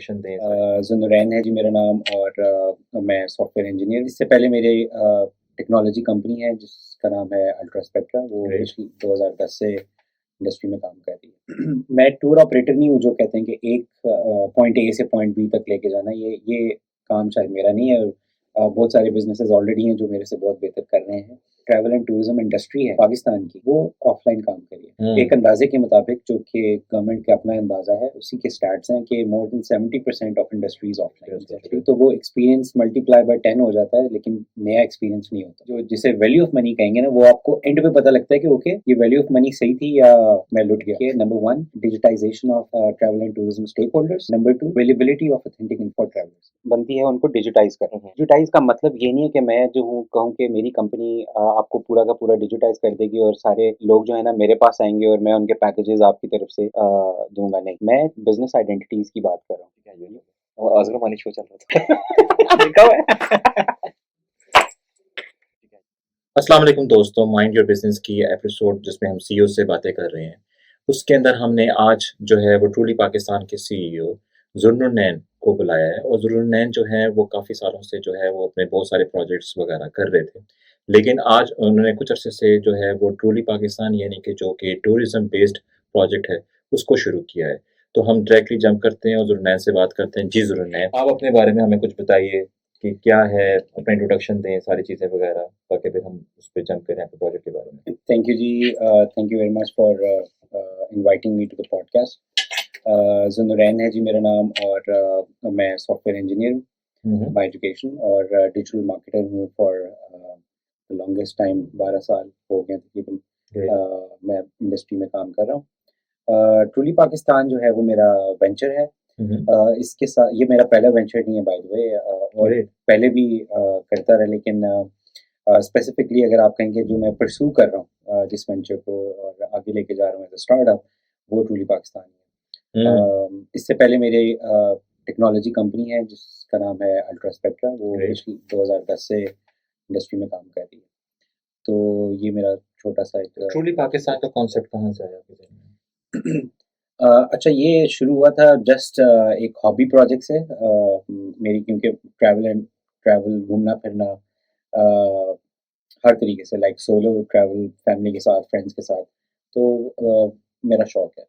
Introduction दें। ज़ुनूरैन है जी मेरा नाम, और मैं सॉफ्टवेयर इंजीनियर। इससे पहले मेरे टेक्नोलॉजी कंपनी है जिसका नाम है अल्ट्रा स्पेक्ट्रा, वो ग्रेट। पिछली 2010 से इंडस्ट्री में काम कर रही है। मैं टूर ऑपरेटर नहीं हूँ जो कहते हैं कि एक पॉइंट ए से पॉइंट बी तक लेके जाना, ये काम शायद मेरा नहीं है। बहुत सारे बिजनेसेस ऑलरेडी हैं जो मेरे से बहुत बेहतर कर रहे हैं। ट्रैवल एंड टूरिज्म इंडस्ट्री है पाकिस्तान की, वो ऑफलाइन काम कर रही है। एक अंदाजे के मुताबिक, जो कि गवर्नमेंट का अपना अंदाजा है, उसी के स्टैट्स हैं कि more than 70% of industries offline. तो वो एक्सपीरियंस मल्टीप्लाई बाय 10 हो जाता है, लेकिन नया एक्सपीरियंस नहीं होता। जो जिसे वैल्यू ऑफ मनी कहेंगे ना, वो आपको एंड पे पता लगता है कि ओके, ये वैल्यू ऑफ मनी सही थी या मैं लुट गया। Number 1, digitisation of travel and tourism stakeholders. Number 2, availability of authentic info travellers बनती है उनको डिजिटाइज करना। डिजिटाइज का मतलब ये नहीं है कि मैं जो हूँ कहूँ कि मेरी कंपनी आपको पूरा का पूरा डिजिटाइज कर देगी और सारे लोग जो है ना मेरे पास आएंगे और मैं उनके पैकेजेस आपकी तरफ से दूंगा। नहीं, मैं बिजनेस आइडेंटिटीज की बात कर रहा हूँ। और अजगर मानी शो चल रहा था। देखा हुआ है? अस्सलाम वालेकुम दोस्तों, माइंड योर बिजनेस की एपिसोड जिसमें हम सीईओ से बातें कर रहे हैं, उसके अंदर हमने आज जो है वो ट्रूली पाकिस्तान के सीईओ ज़ुन्नुरनैन को बुलाया है। और ज़ुन्नुरनैन जो है वो काफ़ी सालों से जो है वो अपने बहुत सारे प्रोजेक्ट्स वगैरह कर रहे थे, लेकिन आज उन्होंने कुछ अरसे से जो है वो ट्रूली पाकिस्तान यानी कि जो कि टूरिज्म बेस्ड प्रोजेक्ट है उसको शुरू किया है। तो हम डायरेक्टली जंप करते हैं और ज़ुन्नुरनैन से बात करते हैं। जी ज़ुन्नुरनैन, आप अपने बारे में हमें कुछ बताइए कि क्या है, अपना इंट्रोडक्शन दें, सारी चीज़ें वगैरह, ताकि फिर हम उस पे जंप करें आपके प्रोजेक्ट के बारे में। थैंक यू जी, thank you very much for inviting me to the podcast. Zunurain है जी मेरा नाम, और मैं सॉफ्टवेयर इंजीनियर हूँ बाय एजुकेशन, और डिजिटल मार्केटर हूँ फॉर द लॉन्गेस्ट टाइम। 12 साल हो गए तकरीबन मैं इंडस्ट्री में काम कर रहा हूँ। ट्रूली पाकिस्तान जो है वो मेरा वेंचर है। इसके साथ ये मेरा पहला वेंचर नहीं है बाय द वे, और Great. पहले भी करता रहा, लेकिन स्पेसिफिकली अगर आप कहेंगे जो मैं परस्यू कर रहा हूँ जिस वेंचर को और आगे लेके जा रहा हूँ एज अ स्टार्टअप, वो ट्रूली पाकिस्तान है। इससे पहले मेरे टेक्नोलॉजी कंपनी है जिसका नाम है अल्ट्रा स्पेक्ट्रा, वो Great. पिछली 2010 से इंडस्ट्री में काम कर रही है। तो ये मेरा छोटा सा एक ट्रूली पाकिस्तान का कॉन्सेप्ट कहाँ से आया आपके ज़हन में? अच्छा, ये शुरू हुआ था जस्ट एक हॉबी प्रोजेक्ट से, मेरी, क्योंकि ट्रैवल घूमना फिरना हर तरीके से, लाइक सोलो ट्रैवल, फैमिली के साथ, फ्रेंड्स के साथ, तो मेरा शौक है।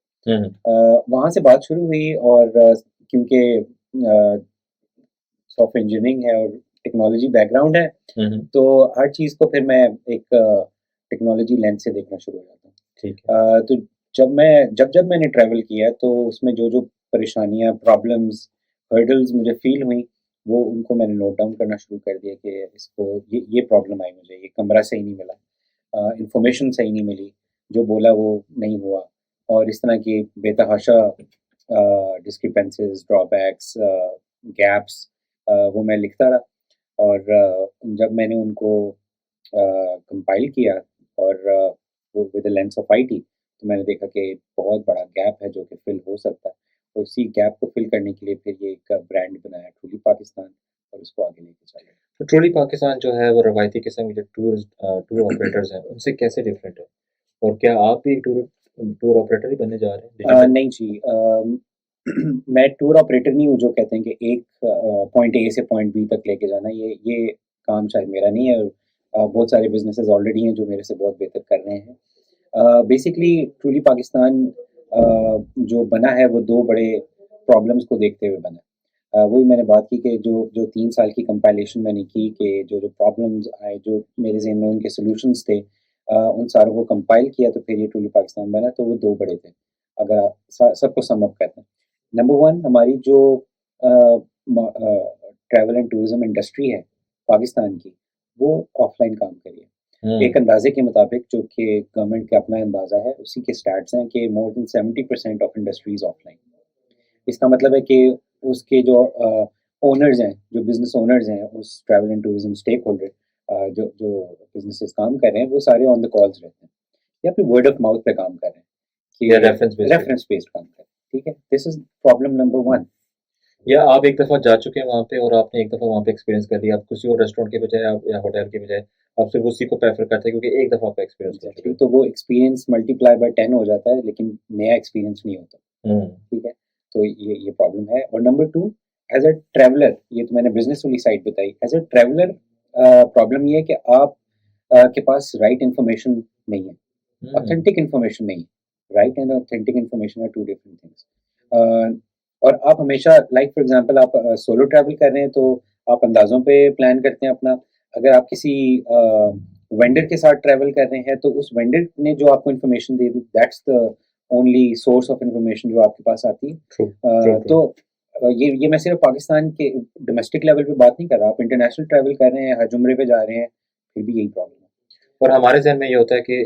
वहाँ से बात शुरू हुई, और क्योंकि सॉफ्टवेयर इंजीनियरिंग है और टेक्नोलॉजी बैकग्राउंड है, तो हर चीज़ को फिर मैं एक टेक्नोलॉजी लेंस से देखना शुरू हो जाता हूँ। ठीक है। तो जब मैंने ट्रैवल किया, तो उसमें जो परेशानियाँ, प्रॉब्लम्स, हर्डल्स मुझे फ़ील हुई, वो उनको मैंने नोट डाउन करना शुरू कर दिया कि इसको ये प्रॉब्लम आई मुझे, ये कमरा सही नहीं मिला, इन्फॉर्मेशन सही नहीं मिली, जो बोला वो नहीं हुआ, और इस तरह की बेतहाशा डिस्क्रिपेंसीज, ड्रॉबैक्स, गैप्स, वो मैं लिखता रहा। और जब मैंने उनको कंपाइल किया, और वो with the lens of IT, तो मैंने देखा कि बहुत बड़ा गैप है जो कि फिल हो सकता है। तो उसी गैप को फिल करने के लिए फिर ये एक ब्रांड बनाया, ट्रूली पाकिस्तान, और उसको आगे लेके चला। तो ट्रूली पाकिस्तान जो है वो रवायती किस्म के जो टूर ऑपरेटर्स हैं उनसे कैसे डिफरेंट है, और क्या आप भी एक टूर ऑपरेटर ही बनने जा रहे हैं डिजिटल? नहीं जी, मैं टूर ऑपरेटर नहीं हूँ जो कहते हैं कि एक पॉइंट ए से पॉइंट बी तक लेके जाना, ये काम शायद मेरा नहीं है। बहुत सारे बिजनेसेस ऑलरेडी हैं जो मेरे से बहुत बेहतर कर रहे हैं। बेसिकली ट्रूली पाकिस्तान जो बना है वो दो बड़े प्रॉब्लम्स को देखते हुए बना। वही मैंने बात की कि जो 3 साल की कंपाइलेशन मैंने की, कि जो प्रॉब्लम्स आए, जो मेरे ज़हन में उनके सॉल्यूशंस थे, उन सारों को कंपाइल किया, तो फिर ये ट्रूली पाकिस्तान बना। तो वो दो बड़े थे, अगर आप सबको सम अप करते हैं। नंबर 1, हमारी जो ट्रैवल एंड टूरिज्म इंडस्ट्री है पाकिस्तान की, वो ऑफलाइन काम कर रही है। एक अंदाजे के मुताबिक, जो कि गवर्नमेंट का अपना अंदाजा है, उसी के स्टैट्स हैं कि more than 70% of industries offline. इसका मतलब है कि उसके जो ओनर्स हैं, जो बिजनेस ओनर्स हैं, उस travel and tourism stakeholder, जो जो बिजनेसेस काम कर रहे हैं, वो सारे ऑन द कॉल्स रहते हैं, या फिर वर्ड ऑफ माउथ पे काम कर रहे हैं, या कि रेफरेंस बेस्ड काम कर रहे हैं। ठीक है, दिस इज प्रॉब्लम नंबर 1। या आप एक दफ़ा जा चुके हैं वहाँ पे और आपने एक दफ़ा वहाँ पे एक्सपीरियंस कर लिया, आप किसी और रेस्टोरेंट के बजाय आप या होटल के बजाय आप सिर्फ उसी को प्रेफर करते हैं क्योंकि एक दफ़ा आपका एक्सपीरियंस कर चुके हैं। तो वो एक्सपीरियंस मल्टीप्लाई बाय 10 हो जाता है, लेकिन नया एक्सपीरियंस नहीं होता। ठीक है, तो ये प्रॉब्लम है। और नंबर 2, एज अ ट्रैवलर, ये तो मैंने बिजनेस वाली साइड बताई, एज अ ट्रैवलर प्रॉब्लम ये है कि आप के पास राइट इन्फॉर्मेशन नहीं है, ऑथेंटिक इन्फॉर्मेशन नहीं है। Right and authentic information are two different things. और आप हमेशा, लाइक फॉर एग्जांपल, आप सोलो ट्रैवल कर रहे हैं तो आप अंदाज़ों पे प्लान करते हैं अपना। अगर आप किसी वेंडर के साथ ट्रैवल कर रहे हैं तो उस वेंडर ने जो आपको information they the, that's the only source of information जो आपके पास आती है। True true true. तो ये मैं सिर्फ पाकिस्तान के डोमेस्टिक लेवल पे बात नहीं कर रहा, आप इंटरनेशनल ट्रैवल कर रहे हैं, हज उम्रे पे जा रहे हैं, फिर भी यही प्रॉब्लम है। और हमारे ज़हन में ये होता है कि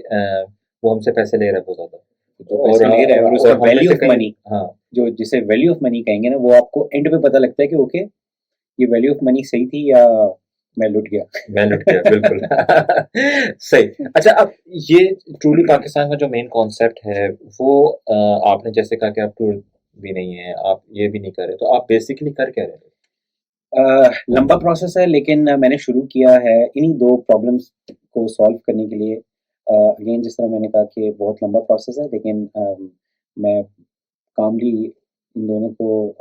वो हमसे पैसे ले रहा है बहुत ज़्यादा, जो और पैसे ले रहे हैं और उसका हम में वैल्यू से ऑफ कहीं, मनी, हाँ, जो जिसे वैल्यू ऑफ मनी कहेंगे ना, वो आपको एंड पे पता लगता है कि ओके, ये वैल्यू ऑफ मनी सही थी या मैं लुट गया। मैं लुट गया, बिल्कुल। सही। अच्छा, अब ये ट्रूली पाकिस्तान का जो मेन कॉन्सेप्ट है, वो आपने जैसे कहा कि आप टूर भी नहीं है, आप ये भी नहीं कर रहे, तो आप बेसिकली कर क्या रहे थे? लंबा प्रोसेस है, लेकिन मैंने शुरू किया है इन्हीं दो प्रॉब्लम्स को सॉल्व करने के लिए। अगेन, जिस तरह मैंने कहा कि बहुत लंबा प्रोसेस है, लेकिन मैं कामली इन दोनों को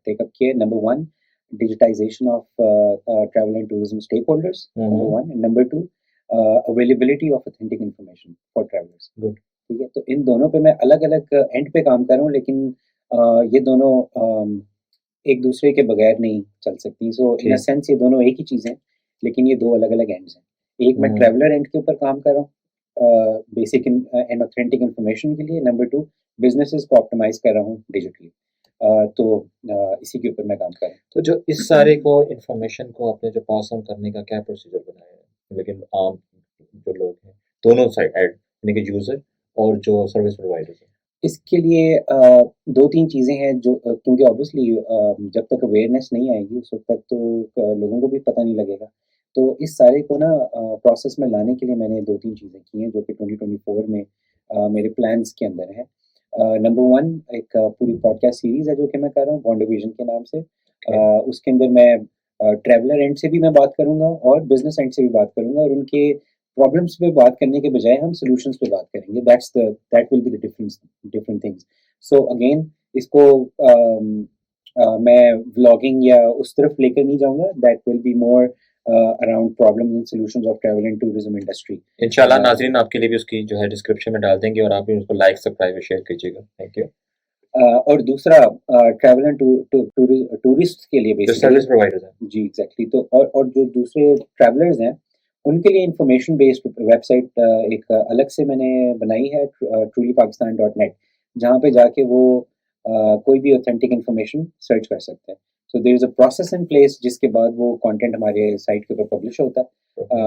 टेकअप किए। Number 1, digitisation of travel and tourism stakeholders, number 1, and number 2, availability of authentic information for travellers. Good. ठीक है, तो इन दोनों पे मैं अलग अलग एंड पे काम कर रहा हूँ, लेकिन ये दोनों एक दूसरे के बगैर नहीं चल सकती। सो इन अ ठीक। सेंस ये दोनों एक ही चीज़ हैं, लेकिन ये दो अलग अलग एंड्स हैं। एक मैं हम्म। ट्रैवलर एंड के ऊपर काम कर रहा हूँ, बेसिक एंड ऑथेंटिक इन्फॉर्मेशन के लिए। नंबर 2, बिजनेसेस को ऑप्टिमाइज कर रहा हूँ डिजिटली। तो इसी के ऊपर मैं काम कर रहा हूँ। तो जो इस सारे को इन्फॉर्मेशन को आपने जो पास ऑन करने का क्या प्रोसीजर बनाया है, लेकिन आम जो लोग हैं, दोनों साइड एड, यानी कि यूजर और जो सर्विस प्रोवाइडर्स हैं? इसके लिए दो तीन चीज़ें हैं जो क्योंकि ऑब्वियसली जब तक अवेयरनेस नहीं आएगी उस वक्त तक तो लोगों को भी पता नहीं लगेगा। तो इस सारे को ना प्रोसेस में लाने के लिए मैंने दो तीन चीज़ें की हैं जो कि 2024 में मेरे प्लान्स के अंदर है। नंबर 1, एक पूरी पॉडकास्ट सीरीज़ है जो कि मैं कर रहा हूँ बॉन्ड विजन के नाम से। Okay. उसके अंदर मैं ट्रैवलर एंड से भी मैं बात करूँगा और बिजनेस एंड से भी बात करूँगा, और उनके प्रॉब्लम्स पे बात करने के बजाय हम सॉल्यूशंस पे बात करेंगे। That will be the difference, different things. So again, इसको मैं व्लॉगिंग या उस तरफ लेकर नहीं जाऊंगा। That will be more around problems and solutions of travel and tourism industry. इंशाल्लाह नाज़रीन आपके लिए भी उसकी जो है डिस्क्रिप्शन में डाल देंगे, और आप भी उसको लाइक, सब्सक्राइब और शेयर कीजिएगा। Thank you. और दूसरा, ट्रैवल एंड टूरिस्ट के लिए जो बेसिकली, सर्विस प्रोवाइडर्स हैं। जी एग्जैक्टली। तो और जो दूसरे ट्रैवलर्स हैं उनके लिए इंफॉर्मेशन बेस्ड वेबसाइट एक अलग से मैंने बनाई है, trulypakistan.net, जहाँ पे जाके वो कोई भी ऑथेंटिक इंफॉर्मेशन सर्च कर सकते हैं। So there is a process in place जिसके बाद वो कंटेंट हमारे साइट के ऊपर पब्लिश होता है, Okay.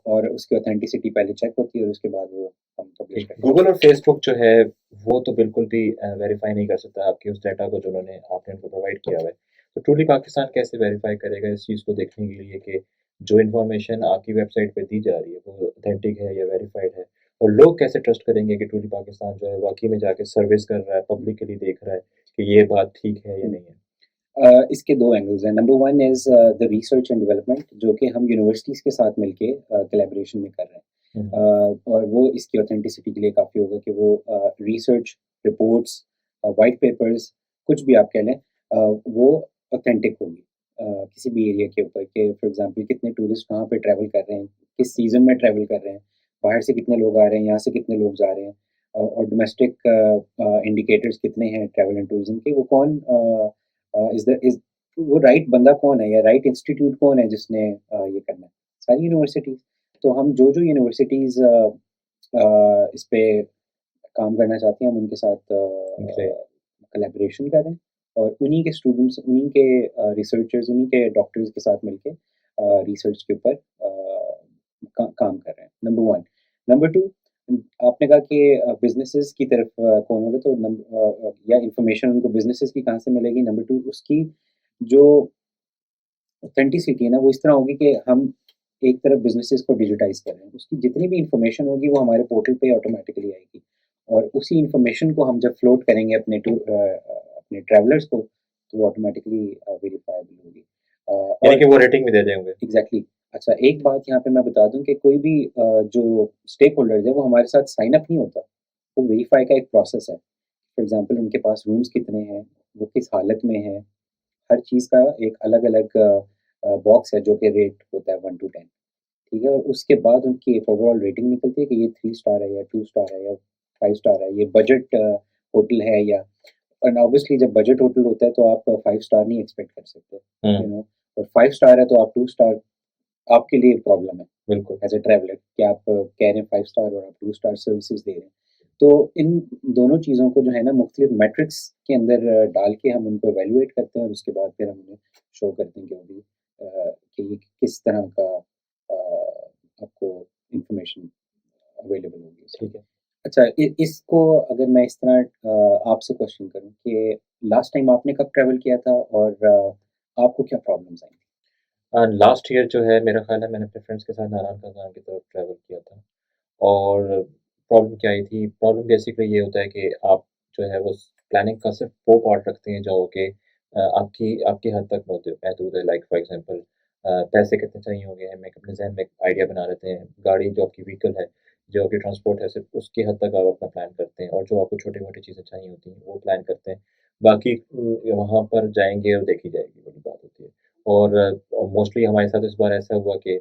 और उसकी ऑथेंटिसिटी पहले चेक होती है और उसके बाद वो हम पब्लिश ठीक। करते हैं। गूगल और फेसबुक जो है वो तो बिल्कुल भी वेरीफाई नहीं कर सकता आपके उस डाटा को जो उन्होंने आपने उनको प्रोवाइड किया हुआ है। तो ट्रूली पाकिस्तान कैसे वेरीफाई करेगा इस चीज़ को देखने के लिए कि जो इन्फॉर्मेशन आपकी वेबसाइट पे दी जा रही है वो ऑथेंटिक है या वेरीफाइड है, और लोग कैसे ट्रस्ट करेंगे कि ट्रूली पाकिस्तान जो है वाकई में जाके सर्विस कर रहा है, पब्लिकली देख रहा है कि ये बात ठीक है या नहीं है? इसके दो एंगल्स हैं। Number 1 is the research and development, जो कि हम यूनिवर्सिटीज़ के साथ मिलके कोलैबोरेशन में कर रहे हैं। हम्म। और वो इसकी ऑथेंटिसिटी के लिए काफ़ी होगा कि वो रिसर्च रिपोर्ट्स, वाइट पेपर्स, कुछ भी आप कह लें, वो ऑथेंटिक होगी किसी भी एरिया के ऊपर, कि फॉर एग्जांपल कितने टूरिस्ट कहाँ पे ट्रैवल कर रहे हैं, किस सीज़न में ट्रैवल कर रहे हैं, बाहर से कितने लोग आ रहे हैं, यहाँ से कितने लोग जा रहे हैं, और डोमेस्टिक इंडिकेटर्स कितने हैं ट्रैवल एंड टूरिज्म के, वो कौन इज वो राइट बंदा कौन है या राइट इंस्टीट्यूट कौन है जिसने ये करना है। सारी यूनिवर्सिटीज़। तो हम जो यूनिवर्सिटीज़ इस पे काम करना चाहते हैं हम उनके साथ ग्रेट। कोलैबोरेशन करें, और उन्हीं के स्टूडेंट्स, उन्हीं के रिसर्चर्स, उन्हीं के डॉक्टर्स के साथ मिलके रिसर्च के ऊपर काम कर रहे हैं। नंबर 1। नंबर 2, आपने कहा कि बिजनेसेस की तरफ कौन होगा, तो या इंफॉर्मेशन उनको बिजनेसेस की कहाँ से मिलेगी। नंबर 2, उसकी जो ऑथेंटिसिटी है ना, वो इस तरह होगी कि हम एक तरफ बिजनेसेस को डिजिटाइज कर रहे हैं, उसकी जितनी भी इंफॉर्मेशन होगी वो हमारे पोर्टल पे ऑटोमेटिकली आएगी, और उसी इंफॉर्मेशन को हम जब फ्लोट करेंगे अपने ट्रैवलर्स को, तो वो ऑटोमेटिकली वेरीफाइबल होगी। यानी और कि वो रेटिंग भी दे देंगे। एग्जैक्टली। अच्छा, एक बात यहाँ पे मैं बता दूं कि कोई भी जो स्टेक होल्डर्स है वो हमारे साथ साइन अप नहीं होता, वो वेरीफाई का एक प्रोसेस है। फॉर एग्जांपल, उनके पास रूम्स कितने हैं, वो किस हालत में है, हर चीज़ का एक अलग-अलग बॉक्स है जो कि रेट होता है 1 टू 10, ठीक है? और उसके बाद उनकी एक ओवरऑल रेटिंग निकलती है कि ये 3 स्टार है या 2 स्टार है या 5 स्टार है, ये बजट होटल है या, एंड ऑब्वियसली जब बजट होटल होता है तो आप 5 स्टार नहीं एक्सपेक्ट कर सकते, यू नो, और 5 स्टार है तो आप 2 स्टार आपके लिए प्रॉब्लम है बिल्कुल। एज़ अ ट्रैवलर कि आप कह रहे हैं 5 स्टार और आप 2 स्टार सर्विसेज़ दे रहे हैं। तो इन दोनों चीज़ों को जो है ना मुख्तलिफ मैट्रिक्स के अंदर डाल के हम उनको इवैल्यूएट करते हैं और उसके बाद फिर हम उन्हें शो करते हैं कि अभी कि ये किस तरह का आपको इन्फॉर्मेशन अवेलेबल होगी उसमें। ठीक है। अच्छा, इसको अगर मैं इस तरह आपसे क्वेश्चन करूँ कि लास्ट टाइम आपने कब ट्रैवल किया था और आपको क्या प्रॉब्लम्स आई थी? लास्ट ईयर जो है मेरा ख़्याल है मैंने अपने फ्रेंड्स के साथ नारायण खदान की तरफ ट्रैवल किया था। और प्रॉब्लम क्या आई थी? प्रॉब्लम बेसिकली ये होता है कि आप जो है वो प्लानिंग का सिर्फ़ वो पार्ट रखते हैं जो कि आपकी आपकी हद तक महदूद है। लाइक फॉर एग्ज़ाम्पल पैसे कितने चाहिए होंगे, हम एक अपने ज़हन में एक आइडिया बना लेते हैं। गाड़ी जो आपकी व्हीकल है, जो आपकी ट्रांसपोर्ट है, सिर्फ़ उसकी हद तक आप अपना प्लान करते हैं और जो आपको छोटी-मोटी चीज़ें चाहिए होती हैं, वो प्लान करते हैं। बाकी वहाँ पर जाएँगे और देखी जाएगी, बड़ी बात होती है। और मोस्टली हमारे साथ इस बार ऐसा हुआ कि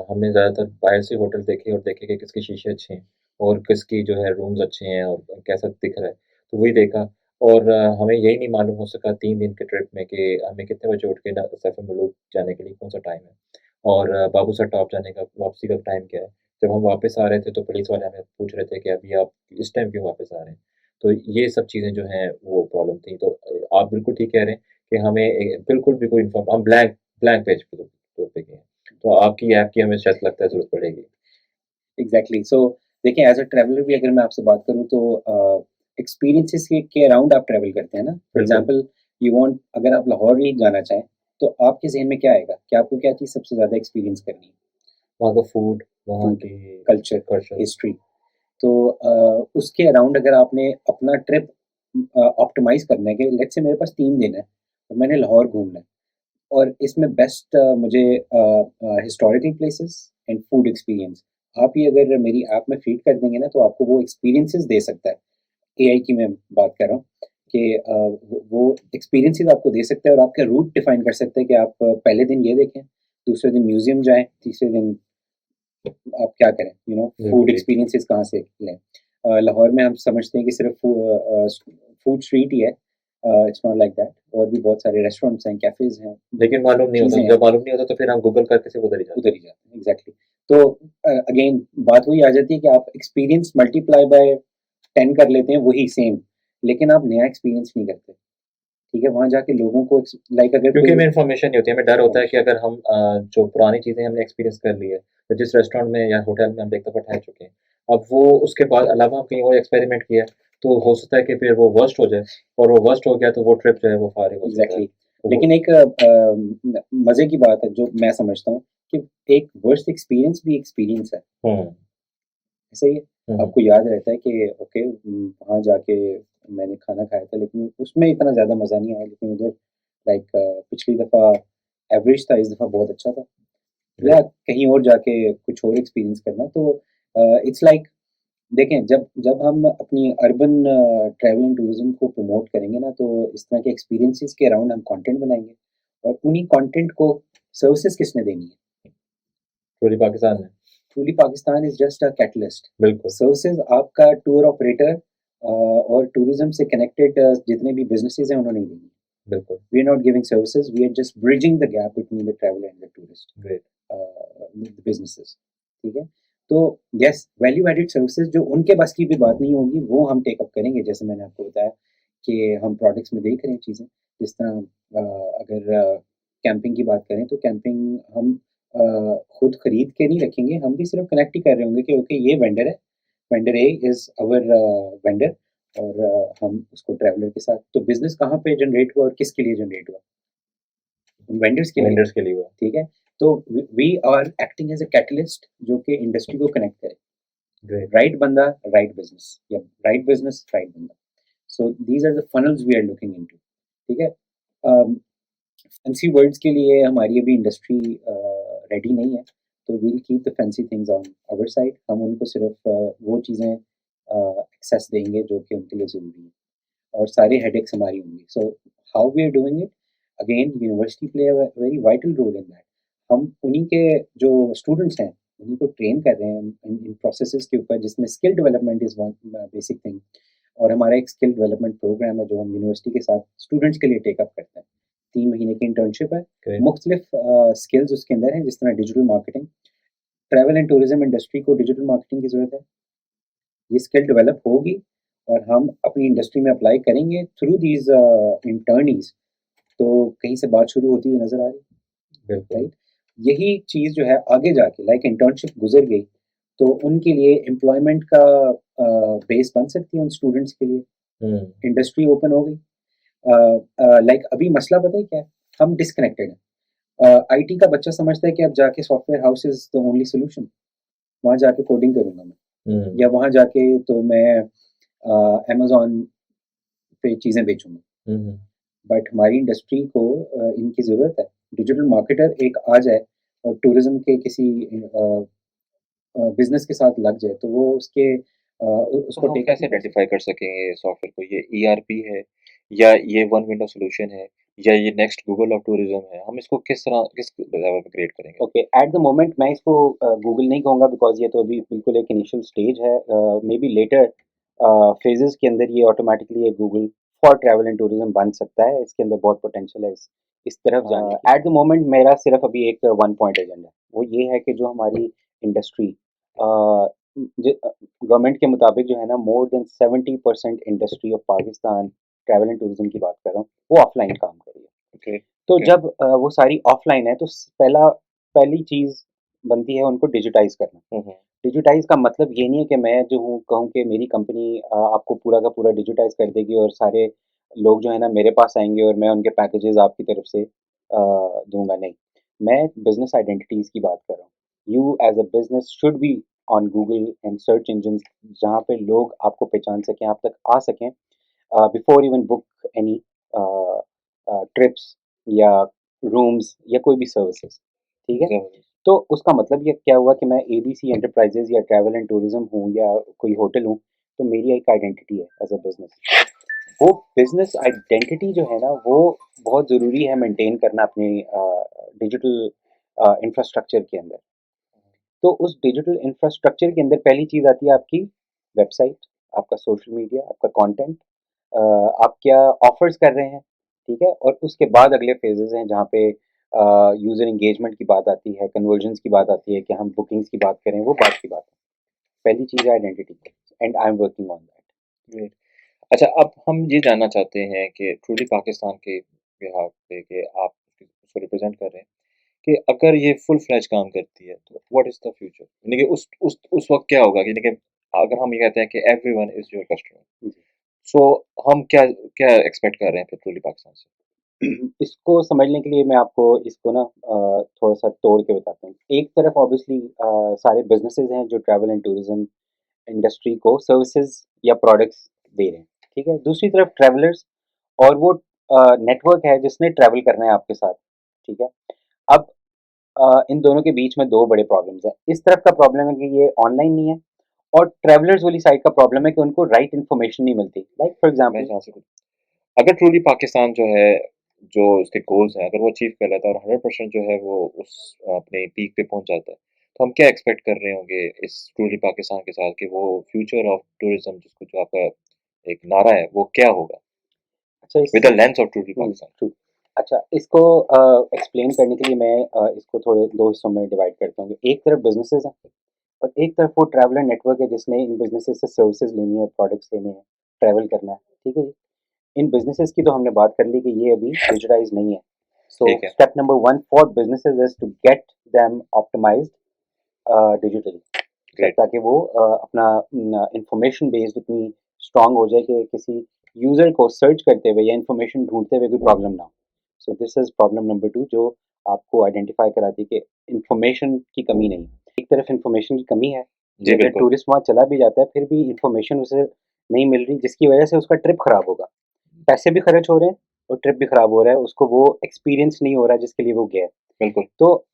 हमने ज़्यादातर बाहर से होटल देखे और देखे कि किसके शीशे अच्छे हैं और किसकी जो है रूम्स अच्छे हैं और कैसा दिख रहा है, तो वही देखा। और हमें यही नहीं मालूम हो सका 3 दिन के ट्रिप में कि हमें कितने बजे उठ के ना सैफन-मलूक जाने के लिए कौन-सा टाइम है और बाबूसर टॉप जाने का वापसी का टाइम क्या है। जब हम वापस आ रहे थे तो पुलिस वाले हमें पूछ रहे थे कि अभी आप इस टाइम क्यों वापस आ रहे हैं? तो ये सब चीज़ें जो हैं वो प्रॉब्लम थी। तो आप बिल्कुल ठीक कह रहे हैं कि हमें बिल्कुल भी कोई इन्फॉर्म हम ब्लैंक ब्लैंक पेज पे तौर पे गए हैं। तो आपकी ऐप की हमें शायद लगता है ज़रूरत पड़ेगी। एग्ज़ैक्टली। सो देखिए, एज़ अ ट्रैवलर भी अगर मैं आपसे बात करूँ तो एक्सपीरियंसेस के अराउंड आप ट्रैवल करते हैं ना? फॉर बिल्कुल। एग्ज़ाम्पल, यू वांट, अगर आप लाहौर ही जाना चाहें, तो आपके ज़हन में क्या आएगा? कि आपको क्या चीज़ सबसे ज़्यादा एक्सपीरियंस करनी है? वहाँ का फूड, वहाँ फूड, की कल्चर, कल्चर। हिस्ट्री। तो उसके अराउंड अगर आपने अपना ट्रिप ऑप्टिमाइज़ करना है कि लेट्स से मेरे पास 3 दिन है और मैंने लाहौर घूमना है, और इसमें बेस्ट मुझे historical places and food experience, आप ये अगर मेरी ऐप में फीड कर देंगे ना तो आपको वो एक्सपीरियंसेस दे सकता है। एआई की मैं बात कर रहा हूँ कि वो एक्सपीरियंसेस आपको दे सकता है और आपका रूट डिफाइन कर सकता है कि आप पहले दिन ये देखें, दूसरे दिन म्यूजियम जाएं, तीसरे दिन आप क्या करें, फूड बिल्कुल ठीक। एक्सपीरियंसेस कहाँ से लें। लाहौर में हम समझते हैं कि सिर्फ फूड स्ट्रीट ही है, इट्स नॉट लाइक दैट, और भी बहुत सारे रेस्टोरेंट्स हैं, कैफ़ेज़ हैं, लेकिन मालूम नहीं होता, चीज़ें हैं, जब मालूम नहीं होता तो फिर हम गूगल करके सिर्फ़ उधर ही जाते उधर हैं। ही जाते हैं, एग्ज़ैक्टली। तो अगेन बात वही आ जाती है कि आप एक्सपीरियंस मल्टीप्लाई बाय 10 कर लेते हैं, वही सेम, लेकिन आप नया एक्सपीरियंस नहीं करते, ठीक है? वहाँ जाके लोगों को लाइक अगर क्योंकि कोई हमें इन्फॉर्मेशन नहीं होती, हमें डर होता है कि इन्फॉर्मेशन, अगर हम जो पुरानी चीज़ें हमने एक्सपीरियंस कर ली है, तो जिस रेस्टोरेंट में या होटल में हम एक दफ़ा ठहर चुके हैं, अब वो उसके बाद अलावा हम कहीं और एक्सपेरिमेंट किया है, तो हो सकता है कि फिर वो वर्स्ट हो जाए और वो वर्स्ट हो गया तो वो ट्रिप जो है वो फ़ारिग हो सकता है। एग्ज़ैक्टली। तो वो लेकिन एक मज़े की बात है जो मैं समझता हूँ कि एक वर्स्ट एक्सपीरियंस भी एक्सपीरियंस है। हुँ, ऐसा ही है, हुँ, हुँ, आपको याद रहता है कि ओके, वहाँ जाके मैंने खाना खाया था लेकिन उसमें इतना ज़्यादा मज़ा नहीं आया, लेकिन उधर लाइक पिछली दफ़ा एवरेज था, इस दफ़ा बहुत अच्छा था। या ग्रेट। कहीं और जाके कुछ और एक्सपीरियंस करना, तो इट्स लाइक, देखें, जब जब हम अपनी अर्बन ट्रैवल एंड टूरिज्म को प्रमोट करेंगे ना, तो इस तरह के एक्सपीरियंसेस के अराउंड हम कंटेंट बनाएंगे, और उन्हीं कंटेंट को सर्विसेज किसने देनी है? पूरी पाकिस्तान में। Truly Pakistan is just a catalyst. बिल्कुल, सर्विसेज आपका टूर ऑपरेटर और टूरिज्म से कनेक्टेड जितने भी बिजनेसेस हैं उन्होंने देनी है। बिल्कुल, we are not giving services, we are just bridging the gap between the traveller and the tourist, great. Businesses, ठीक है? तो यस, वैल्यू एडेड सर्विसेज जो उनके बस की भी बात नहीं होगी वो हम टेकअप करेंगे, जैसे मैंने आपको बताया कि हम प्रोडक्ट्स में देख रहे हैं चीज़ें, जिस तरह अगर कैंपिंग की बात करें तो कैंपिंग हम खुद खरीद के नहीं रखेंगे, हम भी सिर्फ कनेक्ट ही कर रहे होंगे कि ओके, ये वेंडर है, vendor A is our vendor, और हम उसको ट्रैवलर के साथ, तो बिजनेस कहाँ पे जनरेट हुआ और किसके लिए जनरेट हुआ? उन वेंडर्स के लिए, वेंडर्स के लिए हुआ। ठीक है? तो we are acting as a catalyst जो कि इंडस्ट्री को कनेक्ट करे, ग्रेट। राइट बंदा, राइट बिजनेस, या राइट बिजनेस, राइट बंदा। So these are the funnels we are looking into, ठीक है? फैंसी वर्ड्स के लिए हमारी अभी इंडस्ट्री रेडी नहीं है, तो we'll keep the fancy things on our side, हम उनको सिर्फ वो चीज़ें एक्सेस देंगे जो कि उनके लिए ज़रूरी है। और सारे हेडेक्स हमारी होंगी. So how we are doing it, again university play a very vital role in that. हम उन्हीं के जो स्टूडेंट्स हैं उन्हीं को ट्रेन कर रहे हैं इन प्रोसेसेस के ऊपर, जिसमें skill development is one basic thing. और हमारा एक स्किल डेवलपमेंट प्रोग्राम है जो हम यूनिवर्सिटी के साथ स्टूडेंट्स के लिए टेकअप करते हैं. 3 महीने की इंटर्नशिप है. Great. मुख्तलिफ स्किल्स उसके अंदर हैं, जिस तरह digital marketing. Travel and tourism industry को डिजिटल मार्केटिंग की ज़रूरत है. ये स्किल डेवलप होगी और हम अपनी इंडस्ट्री में अप्लाई करेंगे थ्रू दीज इंटर्नीज. तो कहीं से बात शुरू होती हुई नजर आ रही है, बिल्कुल. राइट. यही चीज़ जो है आगे जाके लाइक इंटर्नशिप गुजर गई तो उनके लिए एम्प्लॉयमेंट का बेस बन सकती है उन स्टूडेंट्स के लिए. इंडस्ट्री ओपन हो गई. लाइक अभी मसला पता है क्या है, हम डिस्कनेक्टेड हैं. आईटी का बच्चा समझता है कि अब जाके software house is the only solution, वहाँ जाके कोडिंग करूंगा मैं, या वहाँ जाके तो मैं अमेजोन पे चीज़ें बेचूंगा. बट हमारी इंडस्ट्री को इनकी ज़रूरत है. डिजिटल मार्केटर एक आ जाए और टूरिज्म के किसी बिजनेस के साथ लग जाए तो वो उसके तो उसको हम टेक कैसे आइडेंटिफाई कर सकेंगे सॉफ्टवेयर को, ये ईआरपी है या ये वन विंडो सॉल्यूशन है या ये नेक्स्ट गूगल ऑफ टूरिज्म है? हम इसको किस तरह किस लेवल पे क्रिएट करेंगे? ओके. एट द मोमेंट मैं इसको गूगल नहीं कहूँगा बिकॉज ये तो अभी बिल्कुल एक इनिशियल स्टेज है. मे बी लेटर फेजेस के अंदर ये ऑटोमेटिकली एक Google for travel and tourism बन सकता है. इसके अंदर बहुत पोटेंशियल है इस तरफ जाने की. एट द मोमेंट मेरा सिर्फ अभी एक वन पॉइंट एजेंडा है, वो ये है कि जो हमारी इंडस्ट्री गवर्नमेंट के मुताबिक जो है ना, more than 70% industry of Pakistan travel and tourism की बात कर रहा हूँ, वो ऑफलाइन काम कर रही है. ओके. तो ओके. जब वो सारी ऑफलाइन है तो पहली चीज़ बनती है उनको डिजिटाइज़ करना. डिजिटाइज़ का मतलब ये नहीं है कि मैं जो हूँ कहूँ कि मेरी कंपनी आपको पूरा का पूरा डिजिटाइज़ कर देगी और सारे लोग जो है ना मेरे पास आएँगे और मैं उनके पैकेजेज़ आपकी तरफ से दूँगा, नहीं. मैं बिज़नेस आइडेंटिटीज़ की बात कर रहा हूँ. You as a business should be on Google and search engines, जहाँ पे लोग आपको पहचान सकें, आप तक आ सकें before even book any trips या रूम्स या कोई भी सर्विसेज. ठीक है. जरूर. तो उसका मतलब ये क्या हुआ कि मैं एबीसी एंटरप्राइजेज या ट्रैवल एंड टूरिज्म हूँ या कोई होटल हूँ, तो मेरी एक आइडेंटिटी है एज अ बिजनेस. वो बिजनेस आइडेंटिटी जो है ना वो बहुत ज़रूरी है मेंटेन करना अपने डिजिटल इंफ्रास्ट्रक्चर के अंदर. तो उस डिजिटल इंफ्रास्ट्रक्चर के अंदर पहली चीज़ आती है आपकी वेबसाइट, आपका सोशल मीडिया, आपका कंटेंट, आप क्या ऑफर्स कर रहे हैं. ठीक है. और उसके बाद अगले फेजेस हैं जहाँ पे यूज़र इंगेजमेंट की बात आती है, कन्वर्जन्स की बात आती है, कि हम बुकिंग्स की बात करें, वो बात की बात है. पहली चीज़ है identity, and I am working on that. Great. अच्छा, अब हम ये जानना चाहते हैं कि ट्रूली पाकिस्तान के बिहाफ पे कि आप उसको रिप्रेजेंट कर रहे हैं, कि अगर ये फुल फ्लैज काम करती है तो व्हाट इज द फ्यूचर, यानी कि उस वक्त क्या होगा, यानी कि अगर हम ये कहते हैं कि एवरीवन इज योर कस्टमर, सो हम क्या क्या एक्सपेक्ट कर रहे हैं फिर ट्रूली पाकिस्तान से? इसको समझने के लिए मैं आपको इसको ना थोड़ा सा तोड़ के बताता हूँ. एक तरफ ऑब्वियसली सारे बिजनेसेस हैं जो ट्रैवल एंड टूरिज्म इंडस्ट्री को सर्विसेज या प्रोडक्ट्स दे रहे हैं. ठीक है. दूसरी तरफ ट्रैवलर्स और वो नेटवर्क है जिसने ट्रैवल करना है आपके साथ. ठीक है. अब इन दोनों के बीच में दो बड़े प्रॉब्लम्स हैं. इस तरफ का प्रॉब्लम है कि ये ऑनलाइन नहीं है, और ट्रैवलर्स वाली साइड का प्रॉब्लम है कि उनको राइट इन्फॉर्मेशन नहीं मिलती. लाइक फॉर मैं एग्जांपल, जहाँ से अगर ट्रूली पाकिस्तान जो है, जो उसके गोल्स हैं, अगर वो अचीव कर लेता है और 100% जो है वो उस अपने पीक पे पहुंच जाता है, तो हम क्या एक्सपेक्ट कर रहे होंगे इस ट्रूली पाकिस्तान के साथ, कि वो फ्यूचर ऑफ टूरिज्म जिसको जो आपका एक नारा है वो क्या होगा, अच्छा with the lens of truly Pakistan? True. अच्छा, इसको एक्सप्लेन करने के लिए मैं इसको थोड़े दो हिस्सों में डिवाइड करता हूँ. एक तरफ बिजनेसेस हैं और एक तरफ वो ट्रैवलर नेटवर्क है जिसने इन बिजनेसेस से सर्विसेज लेनी है, प्रोडक्ट्स लेने हैं, ट्रैवल करना है. ठीक है जी. इन बिजनेसेस की तो हमने बात कर ली कि ये अभी डिजिटाइज नहीं है. सो ठीक है. Step number one for businesses is to get them optimised digitally, great. ताकि वो अपना इंफॉर्मेशन बेस्ड इतनी स्ट्रांग हो जाए कि किसी यूजर को सर्च करते हुए या इंफॉर्मेशन ढूंढते हुए कोई प्रॉब्लम ना हो. So this is problem number two जो आपको आइडेंटिफाई कराती है कि इंफॉर्मेशन की कमी नहीं. एक तरफ इंफॉर्मेशन की कमी है कि जी अगर बिल्कुल. टूरिस्ट वहाँ चला भी जाता है फिर भी इंफॉर्मेशन उसे नहीं मिल रही, जिसकी वजह से उसका ट्रिप खराब होगा, पैसे भी खर्च हो रहे हैं और ट्रिप भी खराब हो रहा है, उसको वो एक्सपीरियंस नहीं हो रहा जिसके लिए वो गया है. बिल्कुल. तो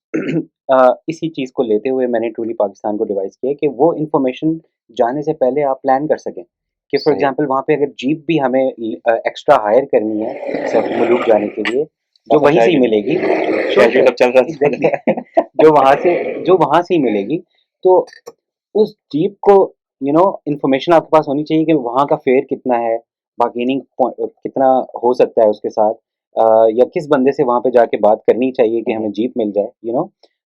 इसी चीज़ को लेते हुए मैंने ट्रूली पाकिस्तान को डिवाइस किया कि वो इन्फॉर्मेशन जाने से पहले आप प्लान कर सकें कि फॉर सही। एग्जांपल वहाँ पे अगर जीप भी हमें एक्स्ट्रा हायर करनी है सफ़र मुलुक जाने के लिए, जो मौसम वहीं से शायद ही ही नहीं मिलेगी, है। श्योर शायद ही श्योर सब चल रहा एग्ज़ैक्टली था। जो वहाँ से ही मिलेगी, तो उस जीप को इन्फॉर्मेशन आपके पास होनी चाहिए कि वहाँ का फेयर कितना है, बार्गेनिंग कितना हो सकता है उसके साथ, या किस बंदे से वहाँ पे जाके बात करनी चाहिए कि हमें जीप मिल जाए,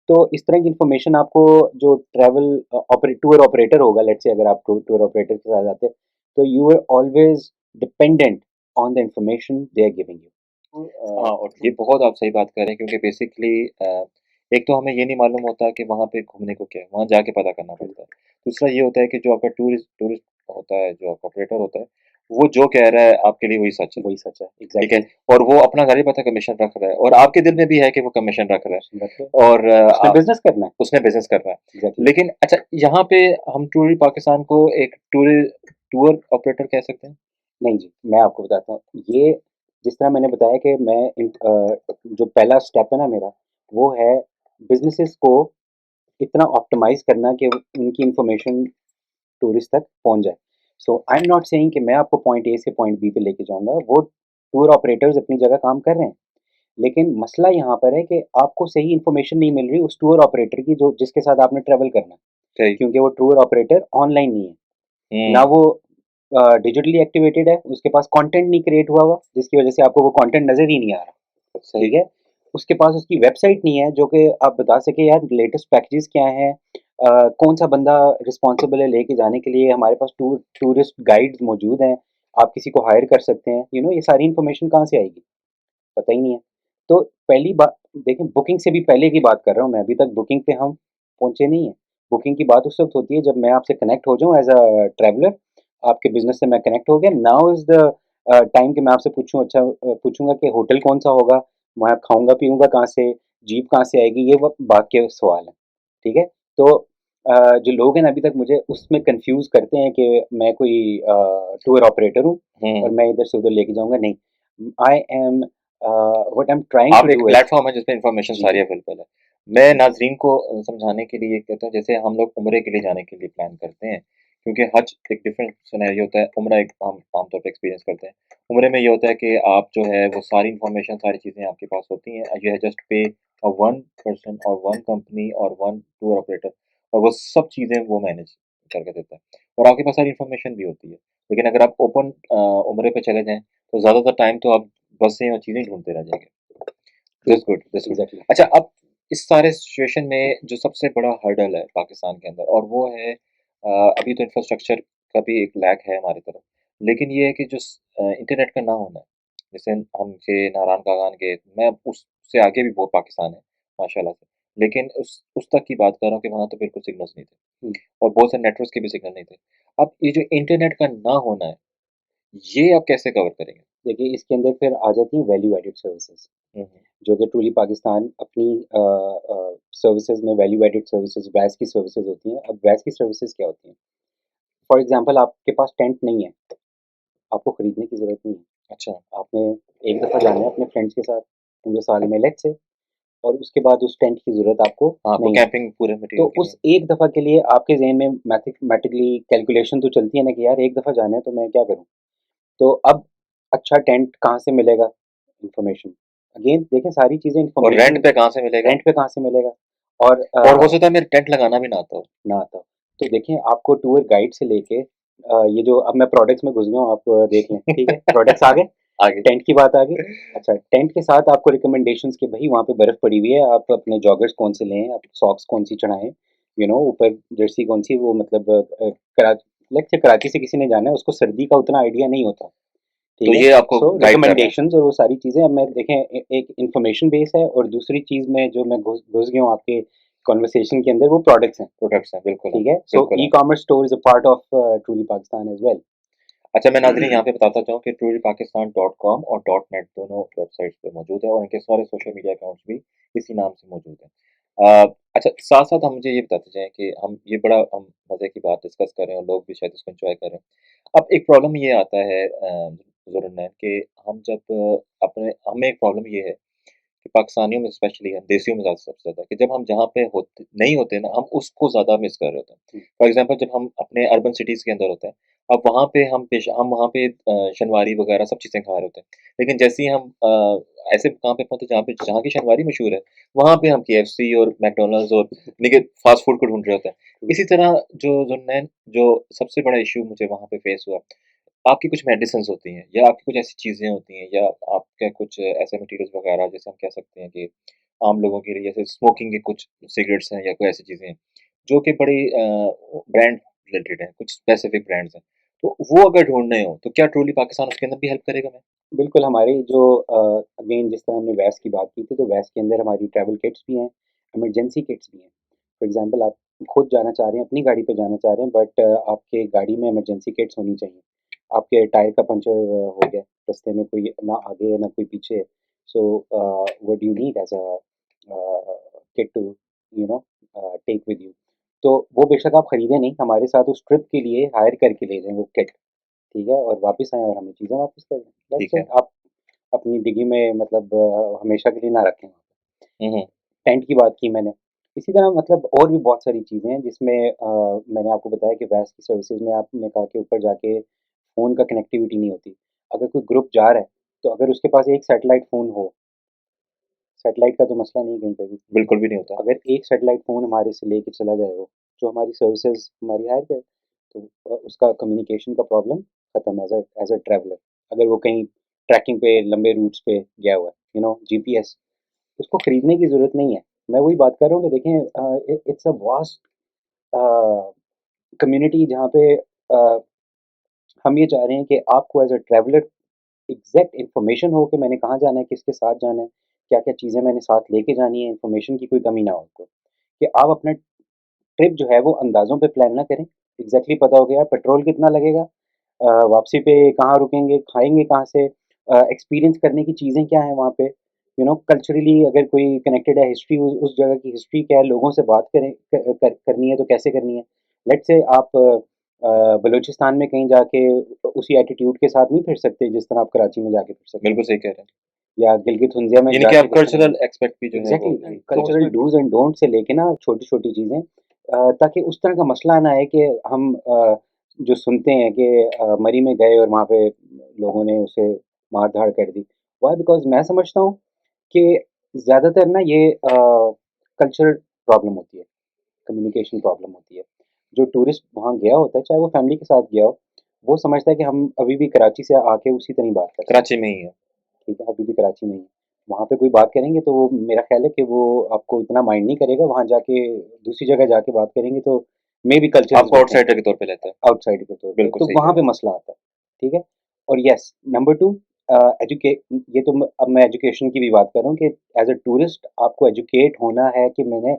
तो इस तरह की इन्फॉर्मेशन आपको जो ट्रैवल टूर ऑपरेटर होगा, लेट्स से अगर आप टूर ऑपरेटर के साथ जाते हैं, तो you are always dependent on the information they are giving you. हाँ, और ये बहुत आप सही बात कर रहे हैं क्योंकि बेसिकली एक तो हमें ये नहीं मालूम होता कि वहाँ पे घूमने को क्या है, वहाँ जाके पता करना पड़ता है। दूसरा ये होता है कि जो आपका टूरिस्ट टूरिस्ट होता है, जो आपका ऑपरेटर होता है, वो जो कह रहा है आपके लिए वही सच है, वही सच है, ठीक है? एग्जैक्टली। और वो अपना घर ही पता कमीशन रख रहा है और आपके दिल में भी है कि वो कमीशन रख रहा है और उसने बिजनेस करना है, उसने बिज़नेस कर रहा है। एग्जैक्टली। लेकिन अच्छा यहाँ पे हम टूर पाकिस्तान को एक टूर ऑपरेटर कह सकते हैं? नहीं जी, मैं आपको बताता हूँ, ये जिस तरह मैंने बताया कि जो पहला स्टेप है ना मेरा, वो है बिज़नेसेस को इतना ऑप्टिमाइज़ करना कि उनकी इन्फॉर्मेशन टूरिस्ट तक पहुँच जाए। सो आई एम नॉट सेइंग कि मैं आपको पॉइंट ए से पॉइंट बी पे लेके जाऊँगा, वो टूर ऑपरेटर्स अपनी जगह काम कर रहे हैं। लेकिन मसला यहाँ पर है कि आपको सही इन्फॉर्मेशन नहीं मिल रही उस टूर ऑपरेटर की जो जिसके साथ आपने ट्रैवल करना है, सही। क्योंकि वो टूर ऑपरेटर ऑनलाइन नहीं है। ना हुँ, वो डिजिटली एक्टिवेटेड है, उसके पास कंटेंट नहीं क्रिएट हुआ हुआ, जिसकी वजह से आपको वो कंटेंट नज़र ही नहीं आ रहा, सही। ठीक है? उसके पास उसकी वेबसाइट नहीं है जो कि आप बता सके यार लेटेस्ट पैकेजेज़ क्या हैं, कौन-सा बंदा रिस्पॉन्सिबल है लेके जाने के लिए, हमारे पास टूरिस्ट गाइड्स मौजूद हैं, आप किसी को हायर कर सकते हैं, ये सारी इन्फॉर्मेशन कहाँ से आएगी? पता ही नहीं है। तो पहली बात देखिए, बुकिंग से भी पहले की बात कर रहा हूँ मैं, अभी तक बुकिंग पे हम पहुँचे नहीं हैं। बुकिंग की बात उस वक़्त होती है जब मैं आपसे कनेक्ट हो जाऊँ एज़ अ ट्रैवलर, आपके बिज़नेस से मैं कनेक्ट हो गया, नाउ इज़ द टाइम कि मैं आपसे पूछूँगा कि होटल कौन-सा होगा, वहाँ खाऊँगा-पीऊँगा कहाँ से, जीप कहाँ से आएगी, ये वो बात के सवाल हैं, ठीक है? तो जो लोग हैं ना अभी तक मुझे उसमें कन्फ्यूज़ करते हैं कि मैं कोई टूर ऑपरेटर हूँ और हुँ। मैं इधर से उधर लेके जाऊँगा, नहीं। I am what I am trying to आप एक डू इज़ प्लेटफ़ॉर्म है जिसपे इन्फॉर्मेशन जी, सारी जी, अवेलेबल है। मैं जी, नाज़रीन को समझाने के लिए ये कहता हूँ जैसे हम लोग उम्रे के लिए जाने के लिए प्लान करते हैं, क्योंकि हज एक डिफरेंट सिनेरियो होता है, उम्रा एक हम आम तौर पे एक्सपीरियंस करते हैं। उम्रे में ये होता है कि आप जो है वो सारी इन्फॉर्मेशन, सारी चीज़ें आपके पास होती हैं, यू जस्ट पे वन पर्सन और वन कंपनी और वन टूर ऑपरेटर और वो सब चीज़ें वो मैनेज करके देता है और आपके पास सारी इन्फॉर्मेशन भी होती है। लेकिन अगर आप ओपन उम्रे पे चले जाएँ, तो ज़्यादातर टाइम तो आप बसें और चीज़ें ढूँढते रह जाएँगे। True, that's good. एग्ज़ैक्टली। अच्छा, अब इस सारे सिचुएशन में जो सबसे बड़ा हर्डल है पाकिस्तान के अंदर और वो है अभी तो इंफ्रास्ट्रक्चर का भी एक लैक है हमारी तरफ। लेकिन ये है कि जो इंटरनेट का ना होना है, जैसे हम के नारायण कागान के मैं उससे आगे भी बहुत पाकिस्तान है, माशाल्लाह से। लेकिन उस तक की बात कर रहा हूँ कि वहाँ तो बिल्कुल सिग्नल्स नहीं थे हुँ, और बहुत से नेटवर्क्स के भी सिग्नल नहीं थे। अब ये जो इंटरनेट का ना होना है, ये आप कैसे कवर करेंगे? देखिए इसके अंदर फिर आ जाती हैं वैल्यू एडेड सर्विसेज़, हुँ, हुँ। जो कि ट्रूली पाकिस्तान अपनी सर्विसेज़ में वैल्यू एडेड सर्विसेज़ वैस की सर्विसेज़ होती हैं। अब वैस की सर्विसेज़ क्या होती हैं? फॉर एग्ज़ाम्पल आपके पास टेंट नहीं है, आपको खरीदने की ज़रूरत नहीं है। अच्छा। आपने एक दफ़ा जाना है अपने फ्रेंड्स के साथ पूरे साल में लेट्स से, और उसके बाद उस टेंट की ज़रूरत आपको हाँ, आपको नहीं है। कैंपिंग पूरे तो मटेरियल के लिए। उस एक दफ़ा के लिए आपके ज़हन में मैथमेटिकली कैलकुलेशन तो चलती है ना कि यार एक दफ़ा जाना है तो मैं क्या करूँ? तो अब अच्छा टेंट कहाँ से मिलेगा? इन्फॉर्मेशन अगेन देखें सारी चीज़ें और रेंट इन्फॉर्मेशन पे कहाँ से मिलेगा? रेंट पे कहाँ से मिलेगा? और और हो सकता है मेरे टेंट लगाना भी ना आता हो। ना आता हो। तो देखिए आपको टूर गाइड से लेके ये जो अब मैं प्रोडक्ट्स में घुस गया हूँ, आप देख लें, ठीक है? प्रोडक्ट्स आ गए, आगे। टेंट की बात आ गई। अच्छा टेंट के साथ आपको रिकमेंडेशंस कि भई वहाँ पे बर्फ़ पड़ी हुई है, आप अपने जॉगर्स कौन से लें, आप सॉक्स कौन-सी चढ़ाएँ, ऊपर जर्सी कौन-सी वो मतलब लेट्स से कराची से किसी ने जाना है, उसको सर्दी का उतना आइडिया नहीं होता, तो ठीक है? ये आपको सो गाइड कर रहा है। रिकमेंडेशंस और वो सारी चीज़ें अब मैं देखें एक इन्फॉर्मेशन बेस है, और दूसरी चीज़ में जो मैं घुस गया हूँ आपके कन्वर्सेशन के अंदर, वो प्रोडक्ट्स हैं, प्रोडक्ट्स हैं, बिल्कुल हैं, ठीक है? सो बिल्कुल हैं। E-commerce store is a part of truly Pakistan as well. अच्छा, मैं नाज़रीन यहाँ पे बताता चाहूँ कि trulypakistan.com और .net दोनों वेबसाइट्स पे मौजूद है और इनके सारे सोशल मीडिया अकाउंट्स भी इसी नाम से मौजूद हैं। अच्छा, साथ-साथ हम मुझे ये बताते जाएँ कि हम ये बड़ा हम मज़े की बात डिस्कस कर रहे हैं और लोग भी शायद इसको एन्जॉय कर रहे हैं। अब एक प्रॉब्लम ये आता है ज़ुरैन कि हम जब अपने हमें एक प्रॉब्लम ये है कि पाकिस्तानियों में स्पेशली है, देसियों में ज़्यादा सबसे ज़्यादा, कि जब हम जहाँ पे होते नहीं होते ना, हम उसको ज़्यादा मिस कर रहे होते हैं। फॉर एग्ज़ाम्पल जब हम अपने अर्बन सिटीज़ के अंदर होते हैं, अब वहाँ पे हम वहाँ पे शनवारी वगैरह सब चीज़ें खा रहे होते हैं। लेकिन जैसे ही हम ऐसे मुकाम पे पहुँचते जहाँ की शनवारी मशहूर है, वहाँ पे हम केएफसी और मैकडॉनल्ड्स और यानी कि फ़ास्ट फ़ूड को ढूँढ रहे होते हैं। इसी तरह जो ज़ुन्नैन जो सबसे बड़ा इश्यू मुझे वहाँ पे फेस हुआ, आपकी कुछ मेडिसिन्स होती हैं या आपकी कुछ ऐसी चीज़ें होती हैं या आपके कुछ ऐसे मटीरियल्स वगैरह जैसे हम कह सकते हैं कि आम लोगों के लिए जैसे स्मोकिंग के कुछ सिगरेट्स हैं या कोई ऐसी चीज़ें हैं, जो कि बड़ी ब्रांड रिलेटेड हैं, कुछ स्पेसिफिक ब्रांड्स हैं। तो वो अगर ढूँढने हो, तो क्या ट्रूली पाकिस्तान उसके अंदर भी हेल्प करेगा हमें? बिल्कुल, हमारी जो अगेन जिस तरह हमने वैस की बात की थी, तो वैस के अंदर हमारी ट्रैवल किट्स भी हैं, इमरजेंसी किट्स भी हैं। फॉर एग्ज़ाम्पल आप खुद जाना चाह रहे हैं, अपनी गाड़ी पे जाना चाह रहे हैं, बट आपके गाड़ी में इमरजेंसी किट्स होनी चाहिए। आपके टायर का पंचर हो गया, रास्ते में कोई ना आगे है, ना कोई पीछे है। So what do you need as a kit to you know take with you. तो वो बेशक आप खरीदें नहीं, हमारे साथ उस ट्रिप के लिए हायर करके ले जाएँ वो किट, ठीक है? और वापस आएँ और हमें चीज़ें वापस कर दें। ठीक दैट्स है। इट। आप अपनी डिग्गी में मतलब हमेशा के लिए ना रखें। हुँ, हुँ। टेंट की बात की मैंने। इसी तरह मतलब और भी बहुत सारी चीज़ें हैं जिसमें मैंने आपको बताया कि वैस की सर्विसेज़ में आपने कहा कि ऊपर जाके फ़ोन का कनेक्टिविटी नहीं होती। अगर कोई ग्रुप जा रहा है, तो अगर उसके पास एक सैटेलाइट फ़ोन हो, सैटेलाइट का तो मसला नहीं है कहीं पे भी। बिल्कुल भी नहीं होता। अगर एक सैटेलाइट फ़ोन हमारे से लेके चला जाए वो, जो हमारी सर्विसेज़ हमारी हायर करे, तो उसका कम्युनिकेशन का प्रॉब्लम खत्म एज़ अ ट्रैवलर। अगर वो कहीं ट्रैकिंग पे लंबे रूट्स पे गया हुआ है, जीपीएस, उसको खरीदने की ज़रूरत नहीं है। मैं वही बात कर रहा हूँ कि देखें इट्स अ वास्ट कम्युनिटी जहाँ पे हम ये चाह रहे हैं कि आपको as a traveller exact information हो कि मैंने कहाँ जाना है, किसके साथ जाना है, क्या-क्या चीज़ें मैंने साथ लेके जानी है, इन्फॉर्मेशन की कोई कमी ना हो आपको। कि आप अपना ट्रिप जो है वो अंदाज़ों पे प्लान ना करें, एग्ज़ैक्टली पता हो गया पेट्रोल कितना लगेगा, वापसी पे कहाँ रुकेंगे, खाएँगे कहाँ से, एक्सपीरियंस करने की चीज़ें क्या हैं वहाँ पे, कल्चरली अगर कोई कनेक्टेड है, हिस्ट्री उस जगह की हिस्ट्री क्या है, लोगों से बात करें करनी है तो कैसे करनी है। लेट्स से आप बलूचिस्तान में कहीं जाके उसी एटीट्यूड के साथ नहीं फिर सकते जिस तरह आप कराची में जाके फिर सकते हैं, बिल्कुल सही कह रहे हैं। या गिलगित-हुंज़िया में यानी कि जाके आप जिस तरह कल्चरल एस्पेक्ट भी जो है वो एग्ज़ैक्टली तो कल्चरल उसमें डूज़ एंड डोंट्स से लेके ना छोटी-छोटी चीज़ें, ताकि उस तरह का मसला ना आए कि हम जो सुनते हैं कि मरी में गए और वहाँ पे लोगों ने उसे मार-धाड़ कर दी। व्हाई? बिकॉज़ मैं समझता हूँ कि ज़्यादातर ना ये कल्चरल प्रॉब्लम होती है, कम्युनिकेशन प्रॉब्लम होती है। जो टूरिस्ट वहाँ गया होता है, चाहे वो फैमिली के साथ गया हो, वो समझता है कि हम अभी भी कराची से आके उसी तरह ही बात कर सकते कराची हैं। में ही है। ठीक है, अभी भी कराची में ही है। वहाँ पे कोई बात करेंगे तो वो मेरा ख़्याल है कि वो आपको इतना माइंड नहीं करेगा, वहाँ जाके दूसरी जगह जाके बात करेंगे तो मेबी कल्चर इज़ आपको डिफरेंट, आउटसाइडर के तौर पे लेता है। आउटसाइड के तौर पे, बिल्कुल तो सही कह वहाँ रहे पे हैं। मसला आता है, ठीक है? और येस, नंबर 2 एजुके ये तो अब मैं एजुकेशन की भी बात कर रहा हूँ कि एज़ अ टूरिस्ट आपको एजुकेट होना है कि मैंने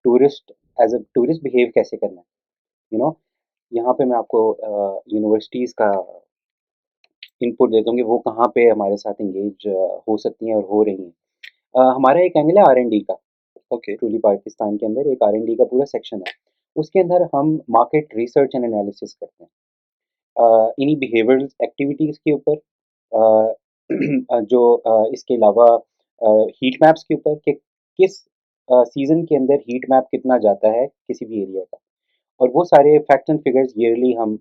tourist as a tourist behave कैसे करना है, यू नो? यहाँ पे मैं आपको यूनिवर्सिटीज़ का इनपुट देता हूँ कि वो कहाँ पे हमारे साथ एंगेज हो सकती हैं और हो रही हैं। हमारा एक एंगल है आर-एन-डी का, ओके, ट्रूली पाकिस्तान के अंदर एक आर-एन-डी का पूरा सेक्शन है। उसके अंदर हम मार्केट रिसर्च एंड एनालिसिस करते हैं। इन्हीं बिहेवियरल एक्टिविटीज़ के ऊपर, अ, इसके अलावा हीट मैप्स के ऊपर कि किस सीज़न के अंदर हीट मैप कितना जाता है किसी भी एरिया का। और वो सारे फैक्ट्स एंड फिगर्स ईयरली हम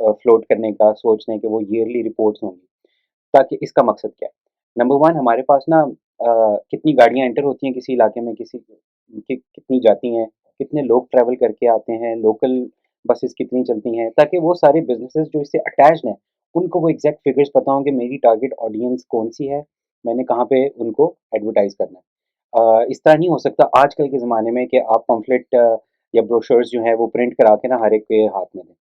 फ्लोट करने का सोच रहे हैं कि वो ईयरली रिपोर्ट्स होंगी। ताकि इसका मकसद क्या है? नंबर 1 हमारे पास ना कितनी गाड़ियाँ एंटर होती हैं किसी इलाके में, कितनी जाती हैं, कितने लोग ट्रैवल करके आते हैं, लोकल बसेस कितनी चलती हैं, ताकि वो सारे बिज़नेसेस जो इससे अटैच्ड हैं, उनको वो एग्ज़ैक्ट फिगर्स पता हों कि मेरी टारगेट ऑडियंस कौन-सी है, मैंने कहाँ पे उनको एडवर्टाइज़ करना है। इस तरह नहीं हो सकता आजकल के ज़माने में कि आप पम्फलेट या ब्रोशर्स जो हैं वो प्रिंट करा के ना हर एक के हाथ में दें।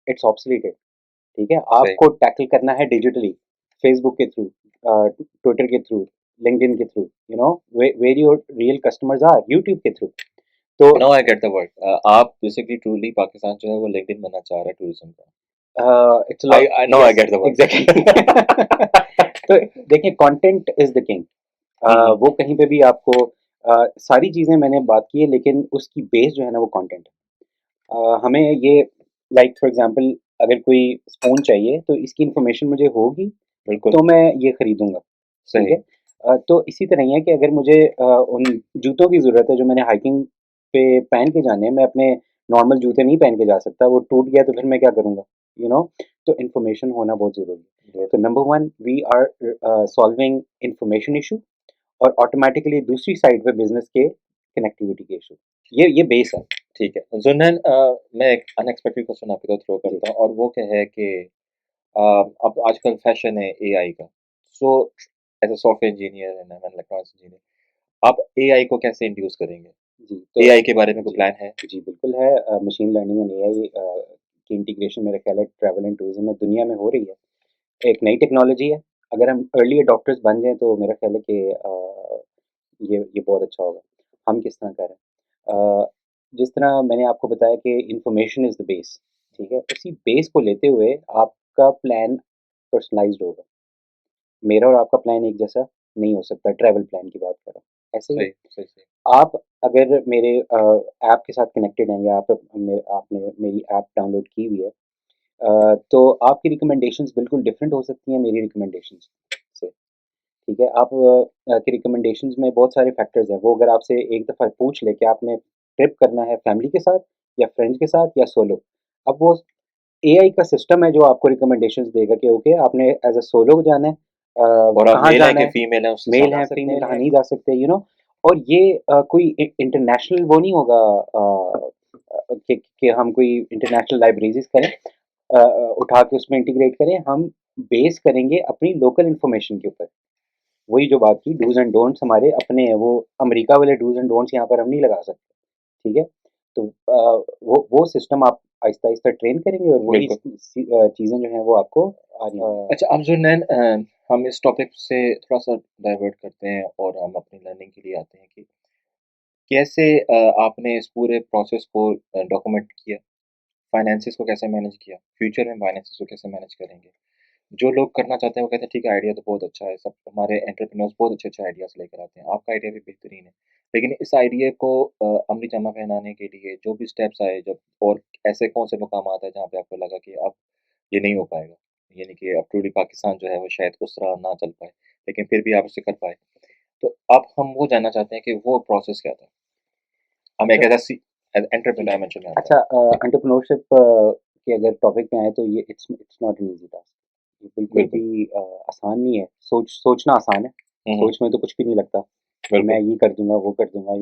इट्स ऑब्सोलीटेड, ठीक है? सही। आपको टैकल करना है डिजिटली, फेसबुक के थ्रू, ट्विटर के थ्रू, लिंक्डइन के through, where your real customers are, YouTube के थ्रू। तो now I get the word. आप बेसिकली ट्रूली पाकिस्तान जो है वो लिंक्डइन बनना चाह रहा है टूरिज्म का। It's a lot, I now I yes, get the exactly. Word. तो देखिए कंटेंट इज़ द किंग। हुँ, हुँ। वो कहीं पे भी आपको सारी चीज़ें मैंने बात की है लेकिन उसकी बेस जो है ना वो कंटेंट है। हमें ये लाइक फॉर एग्ज़ाम्पल अगर कोई स्पून चाहिए तो इसकी इन्फॉर्मेशन मुझे होगी, बिल्कुल, तो मैं ये खरीदूँगा, ठीक सही। है? तो इसी तरह ही है कि अगर मुझे उन जूतों की ज़रूरत है जो मैंने हाइकिंग पे पहन के जाने हैं, मैं अपने नॉर्मल जूते नहीं पहन के जा सकता, वो टूट गया तो फिर मैं क्या करूँगा? यू नो तो इन्फॉर्मेशन होना बहुत ज़रूरी है। गुड। तो number 1 we are solving information issue और ऑटोमैटिकली दूसरी साइड पे बिज़नेस के कनेक्टिविटी के इश्यू। ये बेस है। ठीक है। ज़ुन्नैन मैं एक अनएक्सपेक्टेड क्वेश्चन आपकी तरफ थ्रो जी। करता हूँ और वो क्या है कि अब आजकल फैशन है एआई का। So as a software engineer and I am an electronics engineer, आप एआई को कैसे इंट्रोड्यूस करेंगे? जी, तो एआई के बारे में कोई जी, प्लान है? जी बिल्कुल है। मशीन लर्निंग एंड एआई की इंटीग्रेशन मेरा ख्याल है ट्रैवल एंड टूरिज़्म में दुनिया में हो रही है। एक नई टेक्नोलॉजी है, अगर हम अर्ली अडॉप्टर्स बन जाएँ तो मेरा ख्याल है कि ये बहुत अच्छा होगा। हम किस तरह करें? जिस तरह मैंने आपको बताया कि इन्फॉर्मेशन इज़ द बेस, ठीक है? उसी बेस को लेते हुए आपका प्लान पर्सनलाइज़्ड होगा। मेरा और आपका प्लान एक जैसा नहीं हो सकता, ट्रैवल प्लान की बात कर रहा हूँ। ऐसे ही सही, सही, सही। आप अगर मेरे ऐप के साथ कनेक्टेड हैं या आपने मेरी ऐप डाउनलोड की हुई है, तो आपकी रिकमेंडेशंस बिल्कुल डिफरेंट हो सकती हैं मेरी रिकमेंडेशंस से, ठीक है? आप की रिकमेंडेशंस में बहुत सारे फैक्टर्स हैं, वो अगर आपसे एक दफ़ा पूछ ले कि आपने ट्रिप करना है फैमिली के साथ या फ्रेंड्स के साथ या सोलो, अब वो एआई का सिस्टम है जो आपको रिकमेंडेशंस देगा कि ओके आपने एज़ अ सोलो जाना है, और आप कहाँ मेल हैं जाना कि है, फीमेल हैं, उस हिसाब मेल से है, सकते फीमेल, हैं। कहाँ नहीं जा सकते, और ये कोई इंटरनेशनल वो नहीं होगा कि हम कोई इंटरनेशनल लाइब्रेरीज करें, उठा के उसमें इंटीग्रेट करें, हम बेस करेंगे अपनी लोकल इन्फॉर्मेशन के ऊपर। वही जो बात की डूज़ एंड डोंट्स हमारे अपने हैं, वो अमेरिका वाले डूज़ एंड डोंट्स यहाँ पर हम नहीं लगा सकते, ठीक है? तो वो सिस्टम आप आहिस्ता-आहिस्ता ट्रेन करेंगे और वही बिल्कुल। चीज़ें जो हैं वो आपको आ रही होंगी। अच्छा, अब ज़ुन्नैन हम इस टॉपिक से थोड़ा-सा डाइवर्ट करते हैं और हम अपनी लर्निंग के लिए आते हैं कि कैसे आपने इस पूरे प्रोसेस को डॉक्यूमेंट किया? फाइनेंसेस को कैसे मैनेज किया? फ्यूचर में फाइनेंसेस को कैसे मैनेज करेंगे? जो लोग करना चाहते हैं वो कहते हैं ठीक है आइडिया तो बहुत अच्छा है, सब हमारे एंटरप्रेन्योर्स बहुत अच्छे-अच्छे आइडियाज़ लेकर आते हैं, आपका आइडिया भी बेहतरीन है। लेकिन इस आइडिया को अमली जामा पहनाने के लिए जो भी स्टेप्स आए जब और ऐसे कौन से मकामात हैं जहाँ पे आपको लगा कि अब ये नहीं हो पाएगा? यानी कि अब ट्रूली पाकिस्तान जो है वो शायद उस तरह ना चल पाए, लेकिन फिर भी आप उसे कर पाए। तो अब हम वो जानना चाहते हैं कि वो प्रोसेस क्या था? हम एक अच्छा, एज़ जी। एंटरप्रेन्योर मैं चुना था। अच्छा, एंटरप्रेन्योरशिप के अगर टॉपिक पे आएँ तो ये it's not an easy task. ये बिल्कुल बिल्कुल। भी आसान नहीं है। सोचना आसान है, हुँ, हुँ। सोच में तो कुछ भी नहीं लगता कि बिल्कुल। मैं ये कर दूँगा, वो कर दूँगा,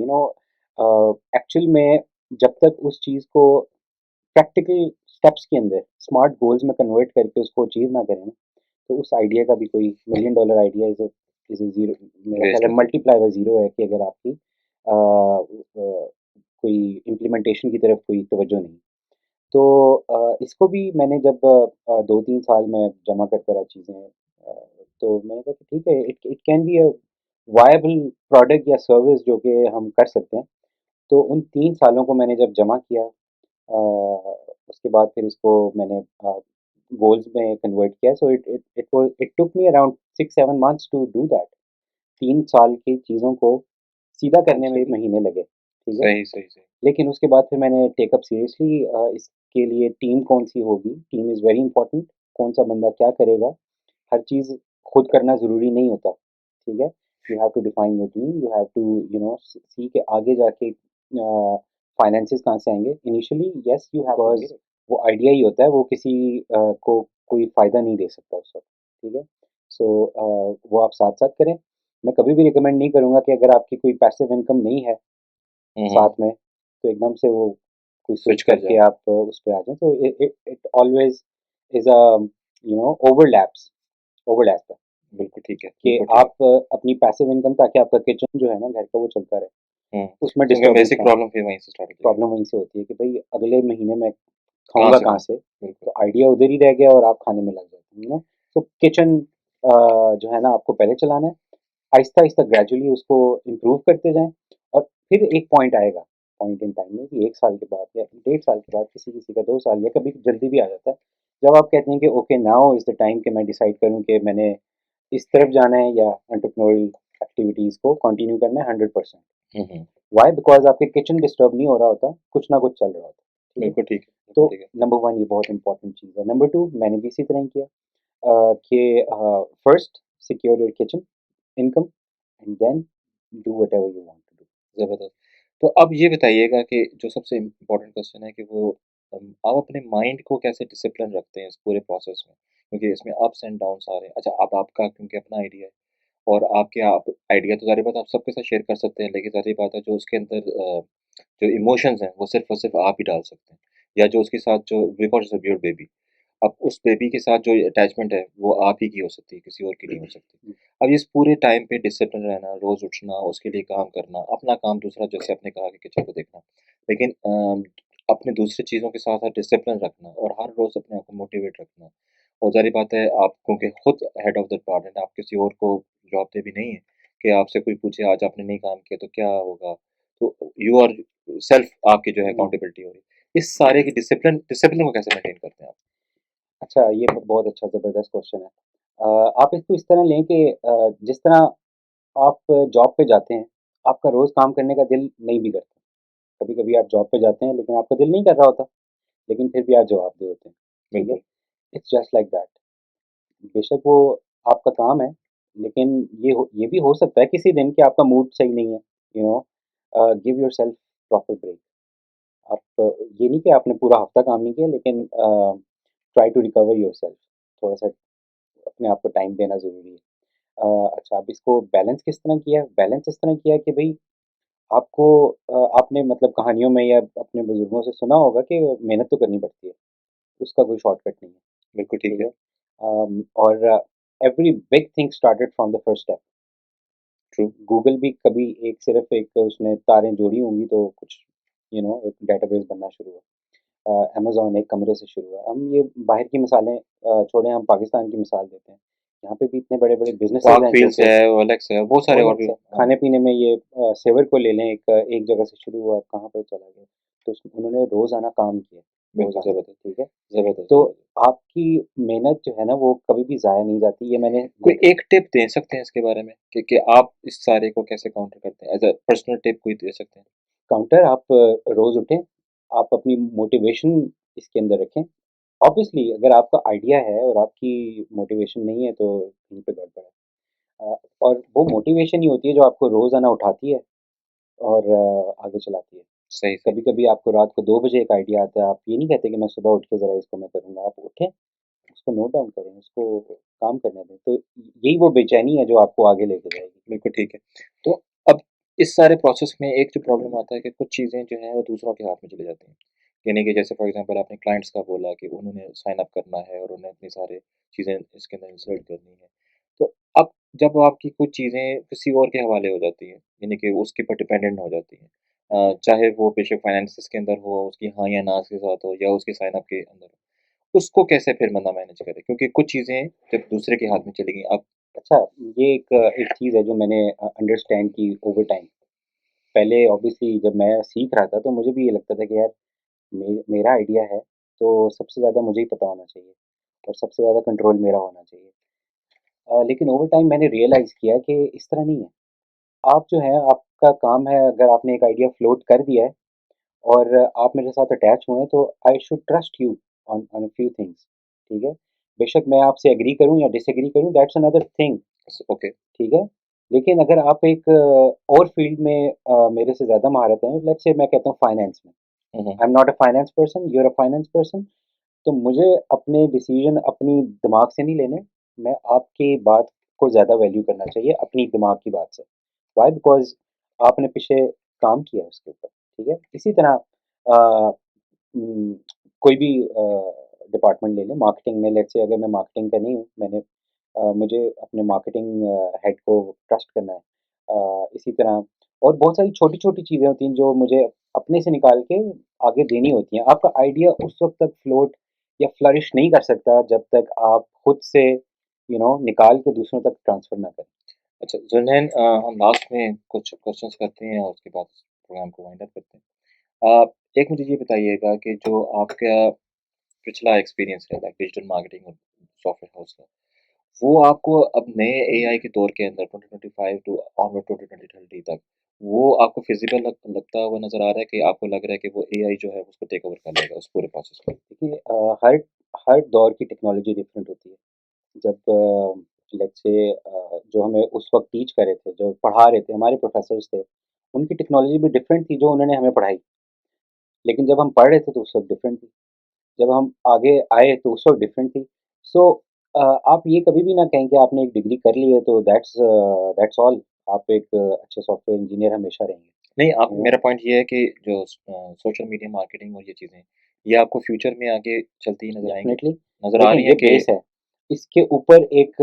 एक्चुअल में जब तक उस चीज़ को प्रैक्टिकल स्टेप्स के अंदर स्मार्ट गोल्स में कन्वर्ट करके उसको अचीव ना करें ना, तो उस आइडिया का भी कोई million dollar idea is a zero, मेरा ख्याल वेस्ट है होता है। मल्टीप्लाई बाय ज़ीरो है कि अगर आपकी कोई इम्प्लीमेंटेशन की तरफ कोई तवज्जो नहीं। तो इसको भी मैंने जब 2-3 साल में जमा करता रहा चीज़ें, तो मैंने कहा कि ठीक है, it it can be a viable product या सर्विस जो कि हम कर सकते हैं। तो उन 3 सालों को मैंने जब जमा किया, उसके बाद फिर इसको मैंने गोल्स में कन्वर्ट किया, so it took me around 6-7 months to do that. 3 साल की चीज़ों को सीधा करने में अच्छा। 6 महीने लगे, ठीक है? सही, सही, सही। लेकिन उसके बाद फिर मैंने टेक अप सीरियसली इसके लिए टीम कौन-सी होगी, टीम इज़ वेरी इम्पोर्टेंट, कौन-सा बंदा क्या करेगा, हर चीज़ खुद करना ज़रूरी नहीं होता, ठीक है? You have to define your team, you have to see के आगे जाके फाइनेंसेस कहाँ से आएँगे। Initially yes you have to because वो आइडिया ही होता है, वो किसी को कोई फ़ायदा नहीं दे सकता उस वक़्त, ठीक है? सो वो आप साथ-साथ करें। मैं कभी भी रिकमेंड नहीं करूँगा कि अगर आपकी कोई पैसिव इनकम नहीं है हुँ, हुँ। साथ में, तो एकदम से वो कोई स्विच स्विच कर करके जाएँ। आप उस पे आ जाएँ। तो it always is a overlap है बिल्कुल ठीक है, कि बिल्कुल ठीक है। आप अपनी पैसिव इनकम, ताकि आपका किचन जो है ना घर का वो चलता रहे, हुँ, उसमें क्योंकि डिस्टर्बेंस बेसिक ना हो। प्रॉब्लम फिर वहीं से स्टार्ट की जाएगी। प्रॉब्लम वहीं से होती है कि भई अगले महीने मैं कहाँ खाऊँगा से कहाँ खाएँ? से? बिल्कुल। तो आइडिया उधर ही रह गया और आप खाने में लग जाते हैं, तो किचन जो है ना आपको पहले चलाना है, आहिस्ता-आहिस्ता ग्रेजुअली उसको इम्प्रूव करते जाएँ और फिर एक पॉइंट आएगा, पॉइंट इन टाइम में कि 1 साल के बाद या 1.5 साल के बाद, किसी-किसी का 2 साल या कभी जल्दी भी आ जाता है। जब आप कहते हैं कि okay now is the time कि मैं डिसाइड करूँ कि मैंने इस तरफ जाना है या एंटरप्रेन्योरियल एक्टिविटीज़ को कंटिन्यू करना है 100%। हुँ, हुँ। व्हाई? बिकॉज़ आपके किचन डिस्टर्ब नहीं हो रहा होता, कुछ ना कुछ चल रहा होता है, ठीक है? बिल्कुल ठीक है, बिल्कुल तो ठीक है। नंबर 1 ये बहुत इम्पोर्टेंट चीज़ है। नंबर 2 मैंने भी इसी तरह ही किया, कि first secure your kitchen income, and then do whatever you want to do. ज़बरदस्त। तो अब ये बताइएगा कि जो सबसे इम्पोर्टेंट क्वेश्चन है कि वो आप अपने माइंड को कैसे डिसिप्लिन रखते हैं इस पूरे प्रोसेस में? क्योंकि इसमें अप्स एंड डाउन्स आ रहे हैं। अच्छा, अब आपका क्योंकि अपना आइडिया है और आपके आप आइडिया तो ज़ाहिर बात है आप सबके साथ शेयर कर सकते हैं, लेकिन ज़ाहिर बात है जो उसके अंदर जो इमोशंस हैं, वो सिर्फ़ और सिर्फ़ आप ही डाल सकते हैं। या जो उसके साथ जो because it's a your baby. अब उस बेबी के साथ जो अटैचमेंट है, वो आप ही की हो सकती है, किसी और की नहीं हो सकती। अब इस पूरे टाइम पे डिसिप्लिन रहना, रोज़ उठना, उसके लिए काम करना, अपना काम दूसरा जैसे आपने कहा कि किचन को देखना। लेकिन अपने दूसरी चीज़ों के साथ-साथ डिसिप्लिन रखना और हर रोज़ अपने आप को मोटिवेट रखना। और ज़ाहिर बात है आप क्योंकि खुद हेड ऑफ़ द डिपार्टमेंट आप किसी और को जॉब दे भी नहीं है कि आपसे कोई पूछे आज आपने नहीं काम किया तो क्या होगा? तो यू आर सेल्फ आपकी जो है अकाउंटेबिलिटी हो रही है। इस सारे की डिसिप्लिन डिसिप्लिन को कैसे मेंटेन करते हैं आप? अच्छा, ये बहुत अच्छा ज़बरदस्त क्वेश्चन है। आप इसको इस तरह लें कि जिस तरह आप जॉब पे जाते हैं, आपका रोज़ काम करने का दिल नहीं भी करता। कभी-कभी आप जॉब पे जाते हैं लेकिन आपका दिल नहीं कर रहा होता, लेकिन फिर भी आप जवाबदेह होते हैं, ठीक है? बिल्कुल। It's just like that. बेशक वो आपका काम है, लेकिन ये भी हो सकता है किसी दिन कि आपका मूड सही नहीं है, you know give yourself proper break. आप ये नहीं कि आपने पूरा हफ्ता काम नहीं किया लेकिन ट्राई टू रिकवर योरसेल्फ। थोड़ा-सा अपने आप को टाइम देना ज़रूरी है। अच्छा, अब इसको बैलेंस किस तरह किया है? बैलेंस इस तरह किया है कि भई आपको आपने मतलब कहानियों में या अपने बुजुर्गों से सुना होगा कि मेहनत तो करनी पड़ती है, उसका कोई शॉर्टकट नहीं है, बिल्कुल ठीक ठीक है। है? और every big thing started from the first step. True. Google भी कभी एक सिर्फ़ एक उसने तारें जोड़ी होंगी तो कुछ एक डेटाबेस बनना शुरू हुआ। अमेज़न एक कमरे से शुरू हुआ। हम ये बाहर की मिसालें छोड़ें, हम पाकिस्तान की मिसाल देते हैं। यहाँ पे भी इतने बड़े-बड़े बिज़नेसेज़ क्वाक हैं जो व्हील्स कि है, ओएलएक्स है, बहुत सारे और भी ओएलएक्स है, हाँ, खाने-पीने में ये सेवर को ले लें, एक जगह से शुरू हुआ, कहाँ पे चला गया। तो उन्होंने रोज़ाना काम किया, बिल्कुल रोज़ाना, ज़बरदस्त, ठीक है? ज़बरदस्त, तो ज़बरदस्त। आपकी मेहनत जो है ना, वो कभी भी ज़ाया नहीं जाती, ये मैंने कोई देखा है। एक टिप दे सकते हैं इसके बारे में कि आप इस सारे को कैसे काउंटर करते हैं? एज़ अ पर्सनल टिप कोई दे सकते हैं? काउंटर आप रोज़ उठें, आप अपनी मोटिवेशन इसके अंदर रखें। ऑब्वियसली अगर आपका आइडिया है और आपकी मोटिवेशन नहीं है, तो कहीं पे गड़बड़ है। और वो मोटिवेशन ही होती है जो आपको रोज़ाना उठाती है और आगे चलाती है। सही, सही। कभी-कभी आपको रात को 2 बजे एक आइडिया आता है, आप ये नहीं कहते कि मैं सुबह उठ के ज़रा इसको मैं करूँगा, आप उठें, उसको नोट डाउन करें, उसको काम करने दें। तो यही वो बेचैनी है जो आपको आगे लेके जाएगी। बिल्कुल ठीक है। तो अब इस सारे प्रोसेस में एक जो प्रॉब्लम आता है कि कुछ चीज़ें जो हैं वो दूसरों के हाथ में चली जाती हैं। यानी कि जैसे फॉर एग्ज़ाम्पल आपने क्लाइंट्स का बोला कि उन्होंने साइन अप करना है और उन्हें इतनी सारी चीज़ें इसके अंदर इंसर्ट करनी है। तो अब जब आपकी कुछ चीज़ें किसी और के हवाले हो जाती हैं, यानी कि उसके ऊपर डिपेंडेंट हो जाती हैं। चाहे वो बेशक फाइनेंसेस के अंदर हो, उसकी हाँ या ना के साथ हो या उसके साइन अप के अंदर हो। उसको कैसे फिर बंदा मैनेज करे? क्योंकि कुछ चीज़ें जब दूसरे के हाथ में चली गई अब अच्छा, ये एक चीज़ है जो मैंने अंडरस्टैंड की ओवर टाइम। पहले ऑब्वियसली जब मैं सीख रहा था, तो मुझे भी ये लगता था कि यार मेरा आइडिया है, तो सबसे ज़्यादा मुझे ही पता होना चाहिए और सबसे ज़्यादा कंट्रोल मेरा होना चाहिए। लेकिन ओवर टाइम मैंने रियलाइज़ किया कि इस तरह नहीं है। आप जो है आपका काम है, अगर आपने एक आइडिया फ्लोट कर दिया है और आप मेरे साथ अटैच हुए हैं, तो I should trust you on on a few things, ठीक है? बेशक मैं आपसे एग्री करूँ या डिसएग्री करूँ, दैट्स अनदर थिंग, ओके। ठीक है? लेकिन अगर आप एक और फ़ील्ड में मेरे से ज़्यादा महारत है, लेट्स से मैं कहता हूँ फाइनेंस में, हुँ, हुँ। I am not a finance person, you are a finance person, तो मुझे अपने डिसीज़न अपनी दिमाग से नहीं लेने, मैं आपकी बात को ज़्यादा वैल्यू करना चाहिए अपनी दिमाग की बात से। व्हाई? बिकॉज़ आपने पीछे काम किया है उसके ऊपर, ठीक है? इसी तरह अ, उम, कोई भी डिपार्टमेंट ले लें, मार्केटिंग में लेट्स से अगर मैं मार्केटिंग का नहीं हूँ, मुझे अपने मार्केटिंग हेड को ट्रस्ट करना है। इसी तरह और बहुत सारी छोटी-छोटी चीज़ें होती हैं जो मुझे अपने से निकाल के आगे देनी होती हैं। आपका आइडिया उस वक़्त तक फ्लोट या फ्लरिश नहीं कर सकता जब तक आप खुद से निकाल के दूसरों तक ट्रांसफ़र ना करें। अच्छा जुनैन हम लास्ट में कुछ क्वेश्चन्स करते हैं और उसके बाद प्रोग्राम को वाइंड अप करते हैं। एक मुझे ये बताइएगा कि जो आपका पिछला एक्सपीरियंस है लाइक डिजिटल मार्केटिंग और सॉफ्टवेयर हाउस का, वो आपको अब नए एआई के दौर के अंदर 2025 टू ऑनवर्ड 2030 तक, वो आपको फिज़िबल लगता हुआ नज़र आ रहा है कि आपको लग रहा है कि वो एआई जो है उसको टेक ओवर कर लेगा उस पूरे प्रोसेस को? देखिए हर हर दौर की टेक्नोलॉजी डिफरेंट होती है। जब लेट्स से जो हमें उस वक़्त टीच कर रहे थे, जो पढ़ा रहे थे, हमारे प्रोफ़ेसर्स थे, उनकी टेक्नोलॉजी भी डिफरेंट थी जो उन्होंने हमें पढ़ाई। लेकिन जब हम पढ़ रहे थे तो उस वक़्त डिफरेंट थी। जब हम आगे आए तो उस वक़्त डिफरेंट थी। सो आप ये कभी भी ना कहें कि आपने एक डिग्री कर ली है तो दैट्स ऑल। आप एक अच्छे सॉफ्टवेयर इंजीनियर हमेशा रहेंगे, नहीं, आप यू नो? मेरा पॉइंट ये है कि जो सोशल मीडिया मार्केटिंग और ये चीज़ें, ये आपको फ्यूचर में आगे चलती ही नज़र आएँगी? डेफ़िनेटली। नज़र आ देखें रही ये हैं कि बेस है। इसके ऊपर एक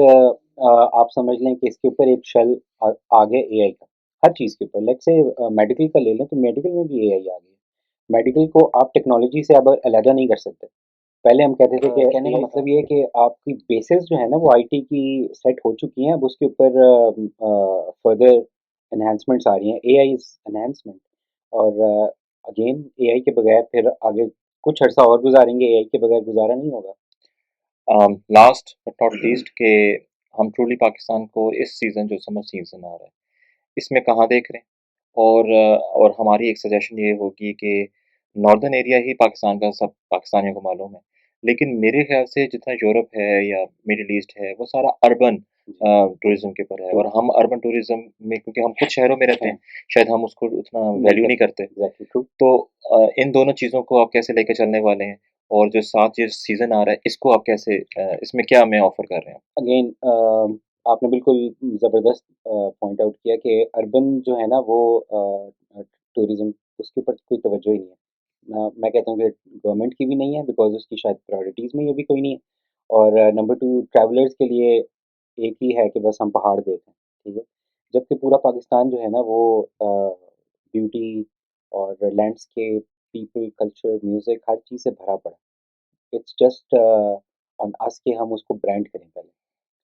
आप समझ लें कि इसके ऊपर एक शेल आ गया एआई का। हर चीज़ के ऊपर लेट्स से मेडिकल का ले लें तो मेडिकल में भी एआई आ गई है। मेडिकल को आप टेक्नोलॉजी से अब अलग नहीं कर सकते। पहले हम कहते थे कि कहने का मतलब ये है कि आपकी बेसिस जो है ना वो आईटी की सेट हो चुकी हैं, अब उसके ऊपर फर्दर एनहांसमेंट्स आ रही हैं, एआईज़ एनहांसमेंट। और अगेन एआई के बगैर फिर आगे कुछ अर्सा और गुज़ारेंगे, एआई के बगैर गुज़ारा नहीं होगा। लास्ट बट नॉट लीस्ट के हम ट्रूली पाकिस्तान को इस सीज़न जो समर सीज़न आ रहा है, इसमें कहाँ देख रहे हैं? और हमारी एक सजेशन ये होगी कि नॉर्दर्न एरिया ही पाकिस्तान का सब पाकिस्तानियों को मालूम है। लेकिन मेरे ख़्याल से जितना यूरोप है या मिडल ईस्ट है, वो सारा अर्बन जी, टूरिज़्म के ऊपर है ट्रू, और हम अर्बन टूरिज़्म में क्योंकि हम खुद शहरों में रहते हैं, हैं, शायद हम उसको उतना नहीं वैल्यू नहीं करते, करते। Exactly true. तो इन दोनों चीज़ों को आप कैसे लेके चलने वाले हैं? और जो साथ ये सीज़न आ रहा है, इसको आप कैसे इसमें क्या हमें ऑफ़र कर रहे हैं? अगेन आपने बिल्कुल ज़बरदस्त पॉइंट आउट किया कि अर्बन जो है ना वो टूरिज़्म उसके ऊपर कोई तवज्जो ही नहीं है। मैं कहता हूँ कि गवर्नमेंट की भी नहीं है बिकॉज़ उसकी शायद प्रायोरिटीज़ में ये भी कोई नहीं है। और नंबर 2 ट्रैवलर्स के लिए एक ही है कि बस हम पहाड़ देखें, ठीक है? जबकि पूरा पाकिस्तान जो है ना वो ब्यूटी और लैंडस्केप, पीपल, कल्चर, म्यूज़िक हर चीज़ से भरा पड़ा है। इट्स जस्ट ऑन अस कि हम उसको ब्रांड करें पहले।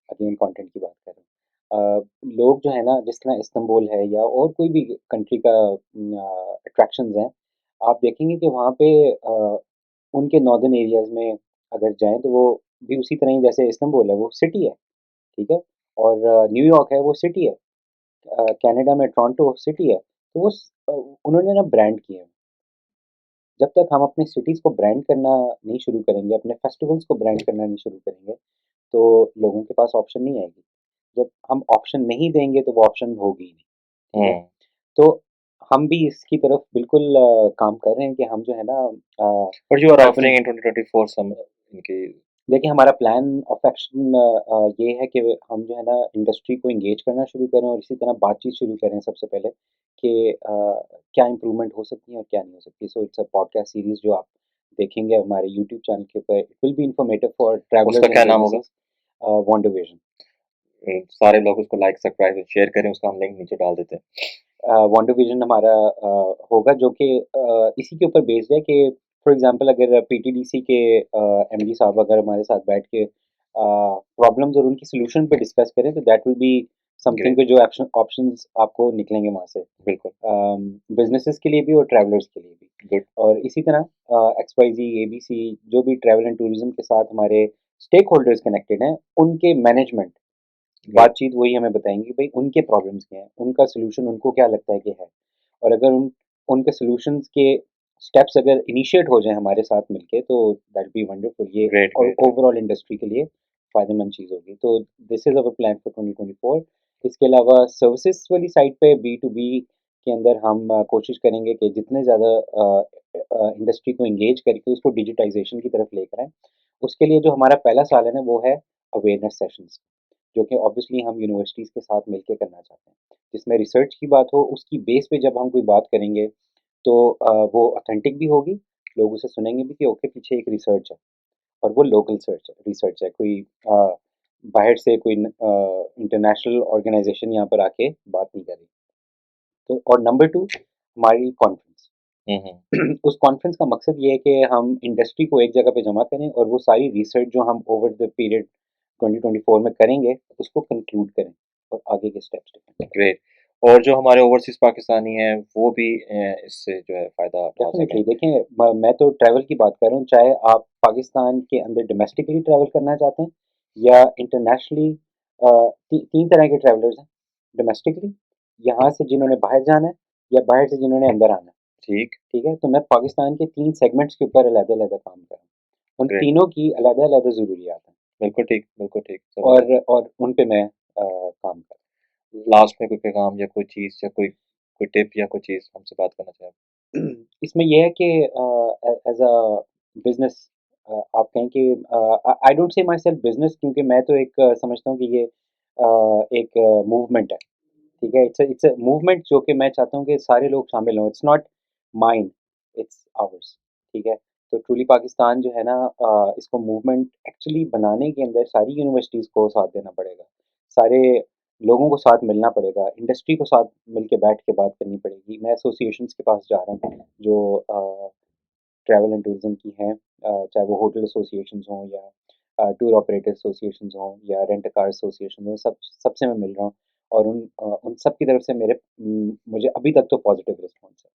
अगेन कंटेंट की बात कर रहे हैं। लोग जो है ना जिस तरह इस्तांबुल है या और कोई भी कंट्री का अट्रैक्शंस हैं, आप देखेंगे कि वहाँ पे उनके नॉर्दर्न एरियाज़ में अगर जाएँ तो वो भी उसी तरह ही जैसे इस्तांबुल है वो सिटी है, ठीक है? और न्यूयॉर्क है वो सिटी है। कनाडा में टोरंटो सिटी है। तो उन्होंने ना ब्रांड किए हैं। जब तक हम अपने सिटीज़ को ब्रांड करना नहीं शुरू करेंगे, अपने फेस्टिवल्स को ब्रांड करना नहीं शुरू करेंगे, तो लोगों के पास ऑप्शन नहीं आएगी। जब हम ऑप्शन नहीं देंगे तो वो ऑप्शन होगी ही नहीं, ठीक है? हुँ। तो हम भी इसकी तरफ बिल्कुल काम कर रहे हैं कि हम जो है ना but you are urban offering in 2024 some इनकी देखिए हमारा प्लान ऑफ एक्शन ये है कि हम जो है ना इंडस्ट्री को एंगेज करना शुरू करें और इसी तरह बातचीत शुरू करें सबसे पहले कि क्या इम्प्रूवमेंट हो सकती है और क्या नहीं हो सकती। So it's a podcast series जो आप देखेंगे हमारे यूट्यूब चैनल के ऊपर। It will be informative for उसका ट्रैवलर्स एंड क्या नाम होगा? बिज़नेसेस। वांडरविजन। सारे लोग उसको लाइक, सब्सक्राइब, शेयर करें, उसका हम लिंक नीचे डाल देते हैं। वांडर विजन हमारा होगा जो कि इसी के ऊपर बेस्ड है कि फॉर एग्जांपल अगर पीटीडीसी के एमडी साहब अगर हमारे साथ बैठ के प्रॉब्लम्स और उनकी सॉल्यूशन पे डिस्कस करें तो that will be something great, के जो ऑप्शंस आपको निकलेंगे वहाँ से बिल्कुल, बिजनेसेस के लिए भी और ट्रैवलर्स के लिए भी। गुड, और इसी तरह एक्स वाई जी एबीसी जो भी ट्रैवल एंड टूरिज्म के साथ हमारे स्टेक होल्डर्स कनेक्टेड हैं उनके मैनेजमेंट गुड, बातचीत वही हमें बताएँगे भई उनके प्रॉब्लम्स क्या हैं, उनका सॉल्यूशन उनको क्या लगता है कि है। और अगर उनके सॉल्यूशंस के स्टेप्स अगर इनिशिएट हो जाएँ हमारे साथ मिलके तो दैट बी वंडरफुल ये ग्रेट, और ग्रेट, ओवरऑल इंडस्ट्री के लिए फ़ायदेमंद चीज़ होगी। तो this is our plan for 2024। इसके अलावा सर्विसेज़ वाली साइड पे बी टू बी के अंदर हम कोशिश करेंगे कि जितने ज़्यादा इंडस्ट्री को एंगेज करके उसको डिजिटाइज़ेशन की तरफ लेकर आएँ। उसके लिए जो हमारा पहला साल है ना वो है अवेयरनेस सेशंस। जो कि ऑब्वियसली हम यूनिवर्सिटीज़ के साथ मिलके करना चाहते हैं। जिसमें रिसर्च की बात हो, उसकी बेस पे जब हम कोई बात करेंगे, तो वो ऑथेंटिक भी होगी, लोग उसे सुनेंगे भी कि ओके पीछे एक रिसर्च है और वो लोकल रिसर्च है, कोई बाहर से कोई इंटरनेशनल ऑर्गेनाइज़ेशन यहाँ पर आके बात नहीं कर रही। तो और नंबर 2 हमारी कॉन्फ्रेंस। हुँ, हुँ, उस कॉन्फ्रेंस का मकसद ये है कि हम इंडस्ट्री को एक जगह पे जमा करें और वो सारी रिसर्च जो हम ओवर द पीरियड 2024 में करेंगे, उसको कंक्लूड करें और आगे के स्टेप्स डिफाइन करें। ग्रेट। और जो हमारे ओवरसीज़ पाकिस्तानी हैं, वो भी इससे जो है फ़ायदा उठा सकें। डेफ़िनेटली देखें मैं तो ट्रैवल की बात कर रहा हूँ, चाहे आप पाकिस्तान के अंदर डोमेस्टिकली ट्रैवल करना चाहते हैं या इंटरनेशनली 3 तरह के ट्रैवलर्स हैं। डोमेस्टिकली यहाँ से जिन्होंने बाहर जाना है या बाहर से जिन्होंने अंदर आना है, ठीक, ठीक है? तो मैं पाकिस्तान के 3 सेगमेंट्स के ऊपर अलग-अलग काम कर रहा हूँ। उन ग्रेट, तीनों की अलग-अलग ज़रूरियात हैं। बिल्कुल ठीक, बिल्कुल ठीक। और उन पे मैं काम कर लास्ट में कोई पैगाम या कोई चीज़ या कोई टिप या कोई चीज़ हमसे बात करना चाहें? इसमें ये है कि एज़ अ बिज़नेस आप कहें कि I don't say my self business, क्योंकि मैं तो एक समझता हूँ कि ये एक मूवमेंट है, ठीक है? इट्स अ मूवमेंट जो कि मैं चाहता हूँ कि सारे लोग शामिल हों। It's not mine, it's hours, ठीक है? तो ट्रूली पाकिस्तान जो है ना, इसको मूवमेंट एक्चुअली बनाने के अंदर सारी यूनिवर्सिटीज़ को साथ देना पड़ेगा। सारे लोगों को साथ मिलना पड़ेगा, इंडस्ट्री को साथ मिल के बैठ के बात करनी पड़ेगी। मैं एसोसिएशंस के पास जा रहा हूँ जो ट्रैवल एंड टूरिज़्म की हैं, चाहे वो होटल एसोसिएशंस हों या टूर ऑपरेटर एसोसिएशंस हों या रेंट कार एसोसिएशन हों, सबसे मैं मिल रहा हूँ और उन सब की तरफ से मुझे अभी तक तो पॉजिटिव रिस्पॉन्स है।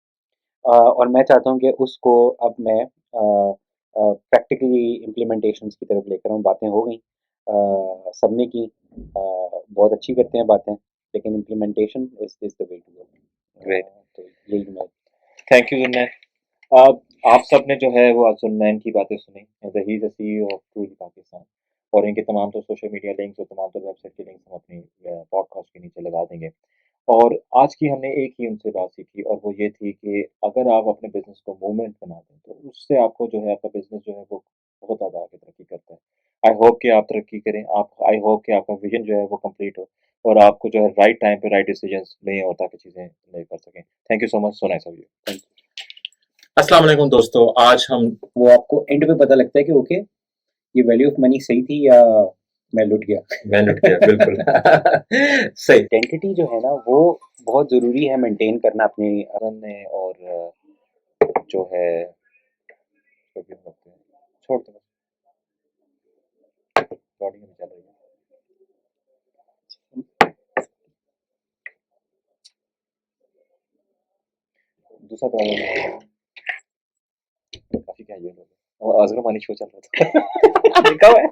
और मैं चाहता हूँ कि उसको अब मैं प्रैक्टिकली इम्प्लीमेंटेशंस की तरफ लेकर आऊँ। बातें हो गई, सबने की, बहुत अच्छी करते हैं बातें, लेकिन implementation is the way to go. Great. तो यही मैं थैंक यू जुन्नैन। आप सबने जो है वो आज जुन्नैन की बातें सुनी। He is the CEO of truly Pakistan, और इनके तमाम तो सोशल मीडिया लिंक्स और तमाम तो वेबसाइट के लिंक्स हम अपनी पॉडकास्ट के नीचे लगा देंगे। और आज की हमने एक ही उनसे बात सीखी, और वो ये थी कि अगर आप अपने बिज़नेस को मूवमेंट बना दें, तो उससे आपको जो है आपका बिज़नेस जो है वो बहुत ज़्यादा आगे तरक्की करता है। आई होप कि आप तरक्की करें, आप आई होप कि आपका विज़न जो है वो कंप्लीट हो, और आपको जो है राइट टाइम पे राइट डिसीजंस लें और ताकि चीज़ें नहीं कर सकें। Thank you so much, so nice of you. Thank you. अस्सलाम वालेकुम दोस्तों, आज हम वो आपको एंड पे पता लगता है कि ओके, ये वैल्यू ऑफ मनी सही थी या मैं लुट गया। मैं लुट गया, बिल्कुल। सही। आइडेंटिटी जो है ना, वो बहुत ज़रूरी है मेंटेन करना अपनी। रन में, और जो है जो भी हम करते हैं, छोड़ दो बस, बॉडी में चल रही है। दूसरा तो काफ़ी कैजुअल हो गया, और अज़हर मानी शो चल रहा था। देखा हुआ है?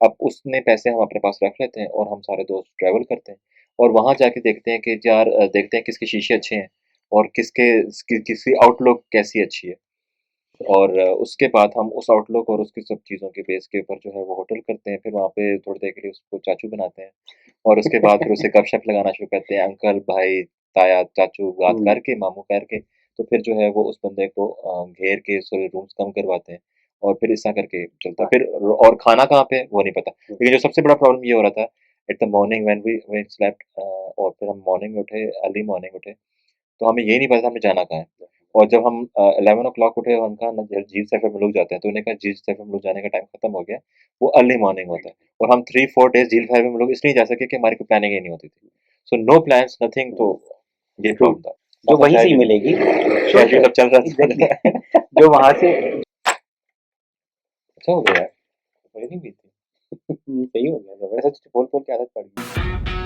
अब उसने पैसे हम अपने पास रख लेते हैं और हम सारे दोस्त ट्रैवल करते हैं, और वहाँ जाके देखते हैं कि यार देखते हैं किसके शीशे अच्छे हैं, और किसकी आउटलुक कैसी अच्छी है, और उसके बाद हम उस आउटलुक और उसकी सब चीज़ों के बेस के ऊपर जो है वो होटल करते हैं। फिर वहाँ पे थोड़ी देर के लिए उसको चाचू बनाते हैं, और उसके बाद फिर उसे गपशप लगाना शुरू करते हैं, अंकल, भाई, ताया, चाचू बात करके, मामू करके। तो फिर जो है वो उस बंदे को घेर के सारे रूम्स कम करवाते हैं, और फिर ऐसा करके चलता है। फिर और खाना कहाँ पे वो नहीं पता। लेकिन जो सबसे बड़ा प्रॉब्लम ये हो रहा था, at the morning when we slept, और फिर हम मॉर्निंग में उठे, अर्ली मॉर्निंग उठे, तो हमें यही नहीं पता था हमें जाना कहाँ है। और जब हम 11 ओ क्लॉक उठे और हम कहा ना झील सैफर में लोग जाते हैं, तो उन्होंने कहा झील सैफर में लोग जाने का टाइम खत्म हो गया, वो अर्ली मॉर्निंग होता है। और हम 3-4 डेज झील सैफर में लोग इसलिए जा सके कि हमारी कोई प्लानिंग ही नहीं होती थी। So no plans, nothing. तो ये ट्रू, प्रॉब्लम था। जो बस वहीं से ही कैजुअली मिलेगी। कैजुअली सब चल रहा एग्जैक्टली, था। जो वहां से अच्छा हो गया यार, मुझे नहीं हुई थी। सही हो गया, ऐसा जबरदस्त। बोल बोल के आदत पड़ गई।